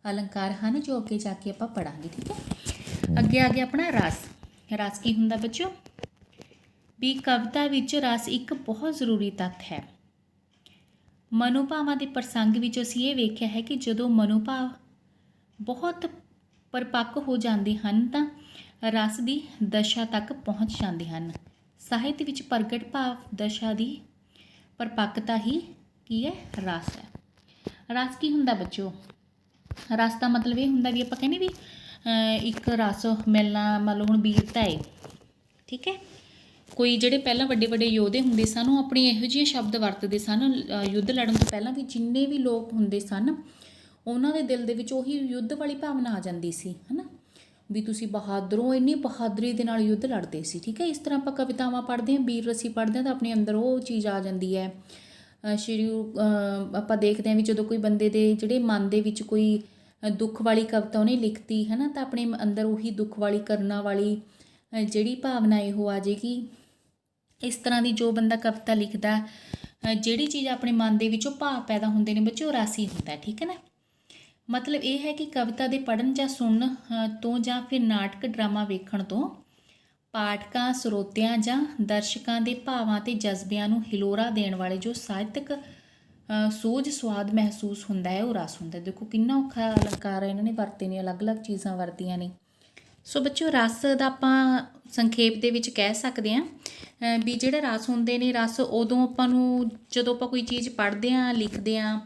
ਅਲੰਕਾਰ ਹਨ ਜੋ ਅੱਗੇ ਜਾ ਕੇ ਆਪਾਂ ਪੜ੍ਹਾਂਗੇ, ਠੀਕ ਹੈ। ਅੱਗੇ ਆ ਗਿਆ ਆਪਣਾ ਰਸ। ਰਸ ਕੀ ਹੁੰਦਾ ਬੱਚੋ? ਵੀ ਕਵਿਤਾ ਵਿੱਚ ਰਸ ਇੱਕ ਬਹੁਤ ਜ਼ਰੂਰੀ ਤੱਤ ਹੈ। ਮਨੋਭਾਵਾਂ ਦੇ ਪ੍ਰਸੰਗ ਵਿੱਚ ਅਸੀਂ ਇਹ ਵੇਖਿਆ ਹੈ ਕਿ ਜਦੋਂ ਮਨੋਭਾਵ ਬਹੁਤ ਪਰਿਪੱਕ ਹੋ ਜਾਂਦੇ ਹਨ ਤਾਂ ਰਸ ਦੀ ਦਸ਼ਾ ਤੱਕ ਪਹੁੰਚ ਜਾਂਦੇ ਹਨ। ਸਾਹਿਤ ਵਿੱਚ ਪ੍ਰਗਟ ਭਾਵ ਦਸ਼ਾ ਦੀ ਪਰਿਪੱਕਤਾ ਹੀ ਕੀ ਹੈ? ਰਸ ਹੈ। ਰਸ ਕੀ ਹੁੰਦਾ ਬੱਚੋ? ਰਸ ਦਾ ਮਤਲਬ ਇਹ ਹੁੰਦਾ ਵੀ ਆਪਾਂ ਕਹਿੰਦੇ ਵੀ ਇੱਕ ਰਸ ਮਿਲਣਾ, ਮੰਨ ਲਓ ਹੁਣ ਵੀਰਤਾ ਹੈ, ਠੀਕ ਹੈ। ਕੋਈ ਜਿਹੜੇ ਪਹਿਲਾਂ ਵੱਡੇ ਵੱਡੇ ਯੋਧੇ ਹੁੰਦੇ ਸਨ ਉਹ ਆਪਣੀ ਇਹੋ ਜਿਹੇ ਸ਼ਬਦ ਵਰਤਦੇ ਸਨ ਯੁੱਧ ਲੜਨ ਤੋਂ ਪਹਿਲਾਂ ਵੀ ਜਿੰਨੇ ਵੀ ਲੋਕ ਹੁੰਦੇ ਸਨ ਉਹਨਾਂ ਦੇ ਦਿਲ ਦੇ ਵਿੱਚ ਉਹੀ ਯੁੱਧ ਵਾਲੀ ਭਾਵਨਾ ਆ ਜਾਂਦੀ ਸੀ, ਹੈ ਨਾ, ਵੀ ਤੁਸੀਂ ਬਹਾਦਰੋਂ, ਇੰਨੀ ਬਹਾਦਰੀ ਦੇ ਨਾਲ ਯੁੱਧ ਲੜਦੇ ਸੀ, ਠੀਕ ਹੈ। ਇਸ ਤਰ੍ਹਾਂ ਆਪਾਂ ਕਵਿਤਾਵਾਂ ਪੜ੍ਹਦੇ ਹਾਂ, ਵੀਰ ਰਸੀ ਪੜ੍ਹਦੇ ਹਾਂ ਤਾਂ ਆਪਣੇ ਅੰਦਰ ਉਹ ਚੀਜ਼ ਆ ਜਾਂਦੀ ਹੈ। ਆਪਾਂ ਦੇਖਦੇ ਹਾਂ ਵੀ ਜਦੋਂ ਕੋਈ ਬੰਦੇ ਦੇ ਜਿਹੜੇ ਮਨ ਦੇ ਵਿੱਚ ਕੋਈ ਦੁੱਖ ਵਾਲੀ ਕਵਿਤਾ ਉਹਨੇ ਲਿਖਤੀ, ਹੈ ਨਾ, ਤਾਂ ਆਪਣੇ ਅੰਦਰ ਉਹੀ ਦੁੱਖ ਵਾਲੀ, ਕਰਨਾ ਵਾਲੀ ਜਿਹੜੀ ਭਾਵਨਾ ਇਹੋ ਆ ਜਾਏਗੀ। ਇਸ ਤਰ੍ਹਾਂ ਦੀ ਜੋ ਬੰਦਾ ਕਵਿਤਾ ਲਿਖਦਾ, ਜਿਹੜੀ ਚੀਜ਼ ਆਪਣੇ ਮਨ ਦੇ ਵਿੱਚੋਂ ਭਾਵ ਪੈਦਾ ਹੁੰਦੇ ਨੇ ਬੱਚੇ, ਉਹ ਰਸ ਹੀ ਹੁੰਦਾ, ਠੀਕ ਹੈ ਨਾ। ਮਤਲਬ ਇਹ ਹੈ ਕਿ ਕਵਿਤਾ ਦੇ ਪੜ੍ਹਨ ਜਾਂ ਸੁਣਨ ਤੋਂ ਜਾਂ ਫਿਰ ਨਾਟਕ ਡਰਾਮਾ ਵੇਖਣ ਤੋਂ ਪਾਠਕਾਂ, ਸਰੋਤਿਆਂ ਜਾਂ ਦਰਸ਼ਕਾਂ ਦੇ ਭਾਵਾਂ ਅਤੇ ਜਜ਼ਬਿਆਂ ਨੂੰ ਹਿਲੋਰਾ ਦੇਣ ਵਾਲੇ ਜੋ ਸਾਹਿਤਕ ਸੋਝ ਸਵਾਦ ਮਹਿਸੂਸ ਹੁੰਦਾ ਹੈ, ਉਹ ਰਸ ਹੁੰਦਾ। ਦੇਖੋ ਕਿੰਨਾ ਔਖਾ ਅਲੰਕਾਰ ਇਹਨਾਂ ਨੇ ਵਰਤੇ ਨੇ, ਅਲੱਗ-ਅਲੱਗ ਚੀਜ਼ਾਂ ਵਰਤੀਆਂ ਨੇ। ਸੋ ਬੱਚਿਓ ਰਸ ਦਾ ਆਪਾਂ ਸੰਖੇਪ ਦੇ ਵਿੱਚ ਕਹਿ ਸਕਦੇ ਹਾਂ ਵੀ ਜਿਹੜੇ ਰਸ ਹੁੰਦੇ ਨੇ, ਰਸ ਉਦੋਂ ਆਪਾਂ ਨੂੰ ਜਦੋਂ ਆਪਾਂ ਕੋਈ ਚੀਜ਼ ਪੜ੍ਹਦੇ ਹਾਂ, ਲਿਖਦੇ ਹਾਂ,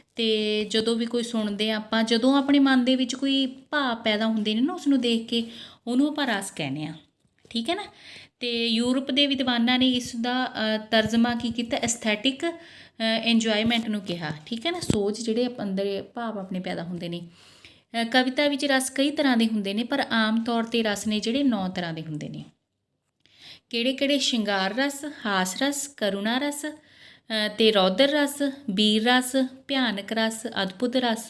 ਅਤੇ ਜਦੋਂ ਵੀ ਕੋਈ ਸੁਣਦੇ ਹਾਂ ਆਪਾਂ, ਜਦੋਂ ਆਪਣੇ ਮਨ ਦੇ ਵਿੱਚ ਕੋਈ ਭਾਵ ਪੈਦਾ ਹੁੰਦੇ ਨੇ ਨਾ, ਉਸ ਨੂੰ ਦੇਖ ਕੇ ਉਹਨੂੰ ਆਪਾਂ ਰਸ ਕਹਿੰਦੇ ਹਾਂ, ਠੀਕ ਹੈ ਨਾ। ਅਤੇ ਯੂਰਪ ਦੇ ਵਿਦਵਾਨਾਂ ਨੇ ਇਸ ਦਾ ਤਰਜਮਾ ਕੀ ਕੀਤਾ? ਐਸਥੈਟਿਕ ਇੰਜੋਏਮੈਂਟ ਨੂੰ ਕਿਹਾ, ਠੀਕ ਹੈ ਨਾ। ਸੋਚ ਜਿਹੜੇ ਅੰਦਰ ਭਾਵ ਆਪਣੇ ਪੈਦਾ ਹੁੰਦੇ ਨੇ। ਕਵਿਤਾ ਵਿੱਚ ਰਸ ਕਈ ਤਰ੍ਹਾਂ ਦੇ ਹੁੰਦੇ ਨੇ, ਪਰ ਆਮ ਤੌਰ 'ਤੇ ਰਸ ਨੇ ਜਿਹੜੇ 9 ਤਰ੍ਹਾਂ ਦੇ ਹੁੰਦੇ ਨੇ। ਕਿਹੜੇ-ਕਿਹੜੇ? ਸ਼ਿੰਗਾਰ ਰਸ, ਹਾਸ ਰਸ, ਕਰੁਣਾ ਰਸ, ਅਤੇ ਰੌਦਰ ਰਸ, ਬੀਰ ਰਸ, ਭਿਆਨਕ ਰਸ, ਅਦਭੁਤ ਰਸ,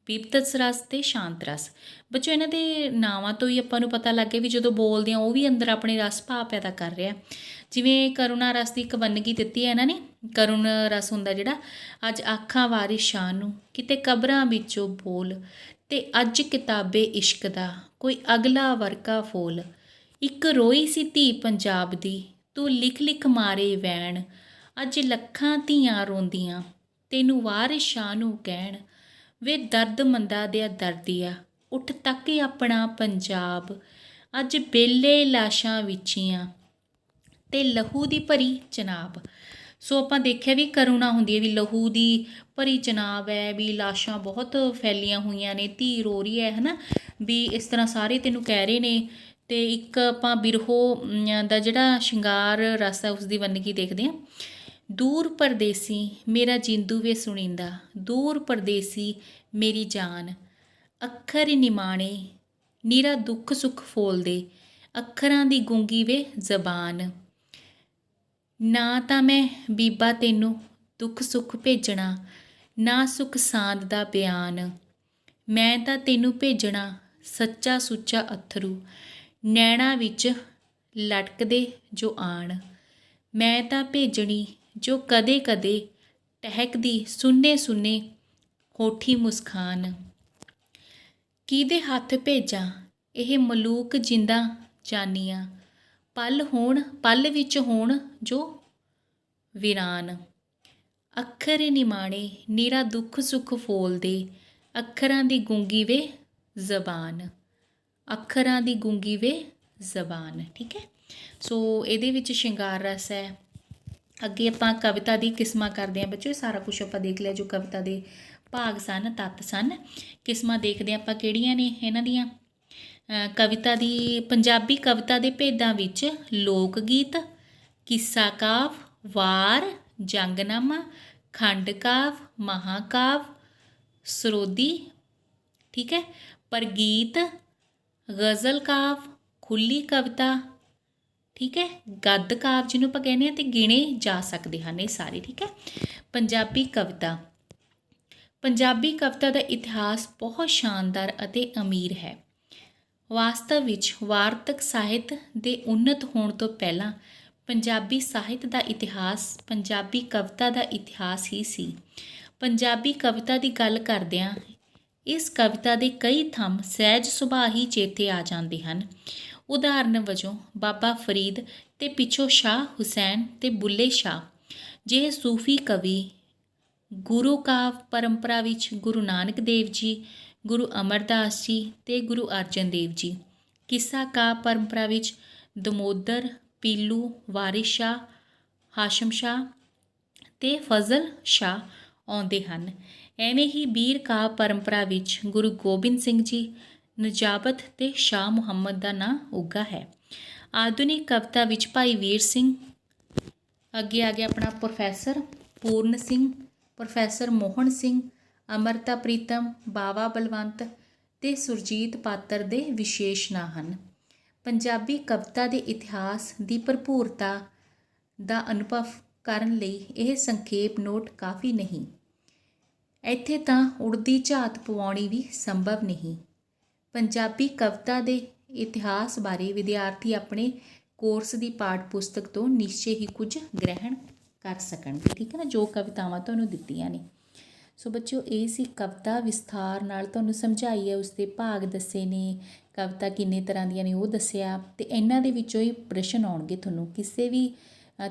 ਵਿਪਤਸ ਰਸ ਅਤੇ ਸ਼ਾਂਤ ਰਸ। ਬੱਚੋ ਇਹਨਾਂ ਦੇ ਨਾਵਾਂ ਤੋਂ ਹੀ ਆਪਾਂ ਨੂੰ ਪਤਾ ਲੱਗ ਗਿਆ ਵੀ ਜਦੋਂ ਬੋਲਦੇ ਹਾਂ ਉਹ ਵੀ ਅੰਦਰ ਆਪਣੇ ਰਸ ਭਾਵ ਪੈਦਾ ਕਰ ਰਿਹਾ। ਜਿਵੇਂ ਕਰੁਣਾ ਰਸ ਦੀ ਇੱਕ ਵੰਨਗੀ ਦਿੱਤੀ ਹੈ ਇਹਨਾਂ ਨੇ। ਕਰੁਣ ਰਸ ਹੁੰਦਾ ਜਿਹੜਾ, ਅੱਜ ਆਖਾਂ ਵਾਰਿਸ ਸ਼ਾਹ ਨੂੰ, ਕਿਤੇ ਕਬਰਾਂ ਵਿੱਚੋਂ ਬੋਲ, ਤੇ ਅੱਜ ਕਿਤਾਬੇ ਇਸ਼ਕ ਦਾ ਕੋਈ ਅਗਲਾ ਵਰਕਾ ਫੋਲ, ਇੱਕ ਰੋਈ ਸੀ ਧੀ ਪੰਜਾਬ ਦੀ, ਤੂੰ ਲਿਖ ਲਿਖ ਮਾਰੇ ਵੈਣ, ਅੱਜ ਲੱਖਾਂ ਧੀਆਂ ਰੋਂਦੀਆਂ ਤੈਨੂੰ ਵਾਰਿਸ ਸ਼ਾਹ ਨੂੰ ਕਹਿਣ, ਵੇ ਦਰਦ ਮੰਦਾ ਦਿਆ ਦਰਦੀਆ, ਉੱਠ ਤੱਕ ਆਪਣਾ ਪੰਜਾਬ, ਅੱਜ ਬੇਲੇ ਲਾਸ਼ਾਂ ਵਿਚੀਆਂ ਤੇ ਲਹੂ ਦੀ ਭਰੀ ਚਨਾਬ। ਸੋ ਆਪਾਂ ਦੇਖਿਆ ਵੀ ਕਰੁਣਾ ਹੁੰਦੀ ਹੈ ਵੀ ਲਹੂ ਦੀ ਭਰੀ ਚਨਾਬ ਹੈ, ਵੀ ਲਾਸ਼ਾਂ ਬਹੁਤ ਫੈਲੀਆਂ ਹੋਈਆਂ ਨੇ, ਧੀ ਰੋ ਰਹੀ ਹੈ, ਹੈ ਨਾ, ਵੀ ਇਸ ਤਰ੍ਹਾਂ ਸਾਰੇ ਤੈਨੂੰ ਕਹਿ ਰਹੇ ਨੇ। ਅਤੇ ਇੱਕ ਆਪਾਂ ਬਿਰਹੋ ਦਾ ਜਿਹੜਾ ਸ਼ਿੰਗਾਰ ਰਸ ਹੈ ਉਸ ਦੀ ਵੰਨਗੀ ਦੇਖਦੇ ਹਾਂ। ਦੂਰ ਪਰਦੇਸੀ ਮੇਰਾ ਜਿੰਦੂ ਵੇ ਸੁਣੀਂਦਾ, ਦੂਰ ਪਰਦੇਸੀ ਮੇਰੀ ਜਾਨ, ਅੱਖਰ ਨਿਮਾਣੇ ਨੀਰਾ ਦੁੱਖ ਸੁੱਖ ਫੋਲਦੇ, ਅੱਖਰਾਂ ਦੀ ਗੂੰਗੀ ਵੇ ਜ਼ਬਾਨ, ਨਾ ਤਾਂ ਮੈਂ ਬੀਬਾ ਤੈਨੂੰ ਦੁੱਖ ਸੁੱਖ ਭੇਜਣਾ, ਨਾ ਸੁੱਖ ਸਾਂਦ ਦਾ ਬਿਆਨ, ਮੈਂ ਤਾਂ ਤੈਨੂੰ ਭੇਜਣਾ ਸੱਚਾ ਸੁੱਚਾ ਅੱਥਰੂ, ਨੈਣਾ ਵਿੱਚ ਲਟਕਦੇ ਜੋ ਆਣ, ਮੈਂ ਤਾਂ ਭੇਜਣੀ ਜੋ ਕਦੇ ਕਦੇ ਟਹਿਕਦੀ ਸੁੰਨੇ ਸੁੰਨੇ ਹੋਠੀ ਮੁਸਕਾਨ, ਕਿਹਦੇ ਹੱਥ ਭੇਜਾਂ ਇਹ ਮਲੂਕ ਜਿੰਦਾ ਜਾਨੀਆਂ, ਪਲ ਵਿੱਚ ਹੋਣ ਜੋ ਵੀਰਾਨ, ਅੱਖਰ ਨਿਮਾਣੇ ਨੀਰਾ ਦੁੱਖ ਸੁੱਖ ਫੋਲਦੇ, ਅੱਖਰਾਂ ਦੀ ਗੂੰਗੀ ਵੇ ਜ਼ਬਾਨ, ਅੱਖਰਾਂ ਦੀ ਗੂੰਗੀ ਵੇ ਜ਼ਬਾਨ, ਠੀਕ ਹੈ। ਸੋ ਇਹਦੇ ਵਿੱਚ ਸ਼ਿੰਗਾਰ ਰਸ ਹੈ। ਅੱਗੇ ਆਪਾਂ ਕਵਿਤਾ ਦੀ ਕਿਸਮਾਂ ਕਰਦੇ ਹਾਂ ਬੱਚੋ। ਇਹ ਸਾਰਾ ਕੁਛ ਆਪਾਂ ਦੇਖ ਲਿਆ ਜੋ ਕਵਿਤਾ ਦੇ ਭਾਗ ਸਨ, ਤੱਤ ਸਨ। ਕਿਸਮਾਂ ਦੇਖਦੇ ਹਾਂ ਆਪਾਂ ਕਿਹੜੀਆਂ ਨੇ ਇਹਨਾਂ ਦੀਆਂ। ਕਵਿਤਾ ਦੀ ਪੰਜਾਬੀ ਕਵਿਤਾ ਦੇ ਭੇਦਾਂ ਵਿੱਚ ਲੋਕ ਗੀਤ, ਕਿੱਸਾ ਕਾਵ, ਵਾਰ, ਜੰਗਨਾਮਾ, ਖੰਡ ਕਾਵ, ਮਹਾਂਕਾਵ, ਸਰੋਦੀ, ਠੀਕ ਹੈ, ਪ੍ਰਗੀਤ, ਗਜ਼ਲ ਕਾਵ, ਖੁੱਲੀ ਕਵਿਤਾ, ਠੀਕ ਹੈ, ਗੱਦ ਕਾਵ ਜਿਹਨੂੰ ਆਪਾਂ ਕਹਿੰਦੇ ਹਾਂ, ਅਤੇ ਗਿਣੇ ਜਾ ਸਕਦੇ ਹਨ ਇਹ ਸਾਰੇ, ਠੀਕ ਹੈ। ਪੰਜਾਬੀ ਕਵਿਤਾ, ਪੰਜਾਬੀ ਕਵਿਤਾ ਦਾ ਇਤਿਹਾਸ ਬਹੁਤ ਸ਼ਾਨਦਾਰ ਅਤੇ ਅਮੀਰ ਹੈ। ਵਾਸਤਵ ਵਿੱਚ ਵਾਰਤਕ ਸਾਹਿਤ ਦੇ ਉੱਨਤ ਹੋਣ ਤੋਂ ਪਹਿਲਾਂ ਪੰਜਾਬੀ ਸਾਹਿਤ ਦਾ ਇਤਿਹਾਸ ਪੰਜਾਬੀ ਕਵਿਤਾ ਦਾ ਇਤਿਹਾਸ ਹੀ ਸੀ। ਪੰਜਾਬੀ ਕਵਿਤਾ ਦੀ ਗੱਲ ਕਰਦਿਆਂ ਇਸ ਕਵਿਤਾ ਦੇ ਕਈ ਥੰਮ ਸਹਿਜ ਸੁਭਾਅ ਹੀ ਚੇਤੇ ਆ ਜਾਂਦੇ ਹਨ। ਉਦਾਹਰਨ ਵਜੋਂ ਬਾਬਾ ਫਰੀਦ ਤੇ ਪਿੱਛੋਂ ਸ਼ਾਹ ਹੁਸੈਨ ਤੇ ਬੁੱਲੇ ਸ਼ਾਹ ਜਿਹੇ ਸੂਫੀ ਕਵੀ। ਗੁਰੂ ਕਾਵਿ ਪਰੰਪਰਾ ਵਿੱਚ ਗੁਰੂ ਨਾਨਕ ਦੇਵ ਜੀ, ਗੁਰੂ ਅਮਰਦਾਸ ਜੀ ਤੇ ਗੁਰੂ ਅਰਜਨ ਦੇਵ ਜੀ। ਕਿੱਸਾ ਕਾਵਿ ਪਰੰਪਰਾ ਵਿੱਚ ਦਮੋਦਰ, ਪੀਲੂ, ਵਾਰਿਸ ਸ਼ਾਹ, ਹਾਸ਼ਮ ਸ਼ਾਹ ਤੇ ਫਜ਼ਲ ਸ਼ਾਹ ਆਉਂਦੇ ਹਨ। ਐਵੇਂ ਹੀ ਬੀਰ ਕਾਵਿ ਪਰੰਪਰਾ ਵਿੱਚ ਗੁਰੂ ਗੋਬਿੰਦ ਸਿੰਘ ਜੀ, ਨਜਾਬਤ ਤੇ ਸ਼ਾਹ ਮੁਹੰਮਦ ਦਾ ਨਾਂ ਉੱਘਾ ਹੈ। ਆਧੁਨਿਕ ਕਵਿਤਾ ਵਿੱਚ ਭਾਈ ਵੀਰ ਸਿੰਘ, ਅੱਗੇ ਆ ਗਿਆ ਆਪਣਾ ਪ੍ਰੋਫੈਸਰ ਪੂਰਨ ਸਿੰਘ, ਪ੍ਰੋਫੈਸਰ ਮੋਹਨ ਸਿੰਘ, ਅਮਰਤਾ ਪ੍ਰੀਤਮ, ਬਾਵਾ ਬਲਵੰਤ ਤੇ ਸੁਰਜੀਤ ਪਾਤਰ ਦੇ ਵਿਸ਼ੇਸ਼ ਨਾਂ ਹਨ। ਪੰਜਾਬੀ ਕਵਿਤਾ ਦੇ ਇਤਿਹਾਸ ਦੀ ਭਰਪੂਰਤਾ ਦਾ ਅਨੁਭਵ ਕਰਨ ਲਈ ਇਹ ਸੰਖੇਪ ਨੋਟ ਕਾਫੀ ਨਹੀਂ। ਇੱਥੇ ਤਾਂ ਉੜਦੀ ਝਾਤ ਪਵਾਉਣੀ ਵੀ ਸੰਭਵ ਨਹੀਂ। ਪੰਜਾਬੀ ਕਵਿਤਾ ਦੇ ਇਤਿਹਾਸ ਬਾਰੇ ਵਿਦਿਆਰਥੀ ਆਪਣੇ ਕੋਰਸ ਦੀ ਪਾਠ ਪੁਸਤਕ ਤੋਂ ਨਿਸ਼ਚੇ ਹੀ ਕੁਝ ਗ੍ਰਹਿਣ ਕਰ ਸਕਣਗੇ। ਠੀਕ ਹੈ ਨਾ, ਜੋ ਕਵਿਤਾਵਾਂ ਤੁਹਾਨੂੰ ਦਿੱਤੀਆਂ ਨੇ। ਸੋ ਬੱਚਿਓ, ਇਹ ਸੀ ਕਵਿਤਾ, ਵਿਸਥਾਰ ਨਾਲ ਤੁਹਾਨੂੰ ਸਮਝਾਈ ਹੈ, ਉਸਦੇ ਭਾਗ ਦੱਸੇ ਨੇ, ਕਵਿਤਾ ਕਿੰਨੇ ਤਰ੍ਹਾਂ ਦੀਆਂ ਨੇ ਉਹ ਦੱਸਿਆ, ਅਤੇ ਇਹਨਾਂ ਦੇ ਵਿੱਚੋਂ ਹੀ ਪ੍ਰਸ਼ਨ ਆਉਣਗੇ, ਤੁਹਾਨੂੰ ਕਿਸੇ ਵੀ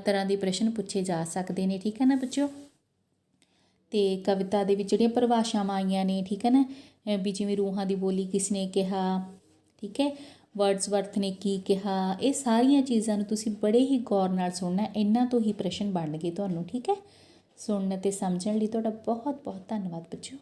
ਤਰ੍ਹਾਂ ਦੇ ਪ੍ਰਸ਼ਨ ਪੁੱਛੇ ਜਾ ਸਕਦੇ ਨੇ। ਠੀਕ ਹੈ ਨਾ ਬੱਚਿਓ। ਅਤੇ ਕਵਿਤਾ ਦੇ ਵਿੱਚ ਜਿਹੜੀਆਂ ਪਰਿਭਾਸ਼ਾਵਾਂ ਆਈਆਂ ਨੇ, ਠੀਕ ਹੈ ਨਾ, ਵੀ ਜਿਵੇਂ ਰੂਹਾਂ ਦੀ ਬੋਲੀ ਕਿਸ ਨੇ ਕਿਹਾ, ਠੀਕ ਹੈ, ਵਰਡਸਵਰਥ ਨੇ ਕੀ ਕਿਹਾ, ਇਹ ਸਾਰੀਆਂ ਚੀਜ਼ਾਂ ਨੂੰ ਤੁਸੀਂ ਬੜੇ ਹੀ ਗੌਰ ਨਾਲ ਸੁਣਨਾ। ਇਹਨਾਂ ਤੋਂ ਹੀ ਪ੍ਰਸ਼ਨ ਬਣਨਗੇ ਤੁਹਾਨੂੰ। ਠੀਕ ਹੈ, ਸੁਣਨ ਅਤੇ ਸਮਝਣ ਲਈ ਤੁਹਾਡਾ ਬਹੁਤ ਬਹੁਤ ਧੰਨਵਾਦ ਬੱਚਿਓ।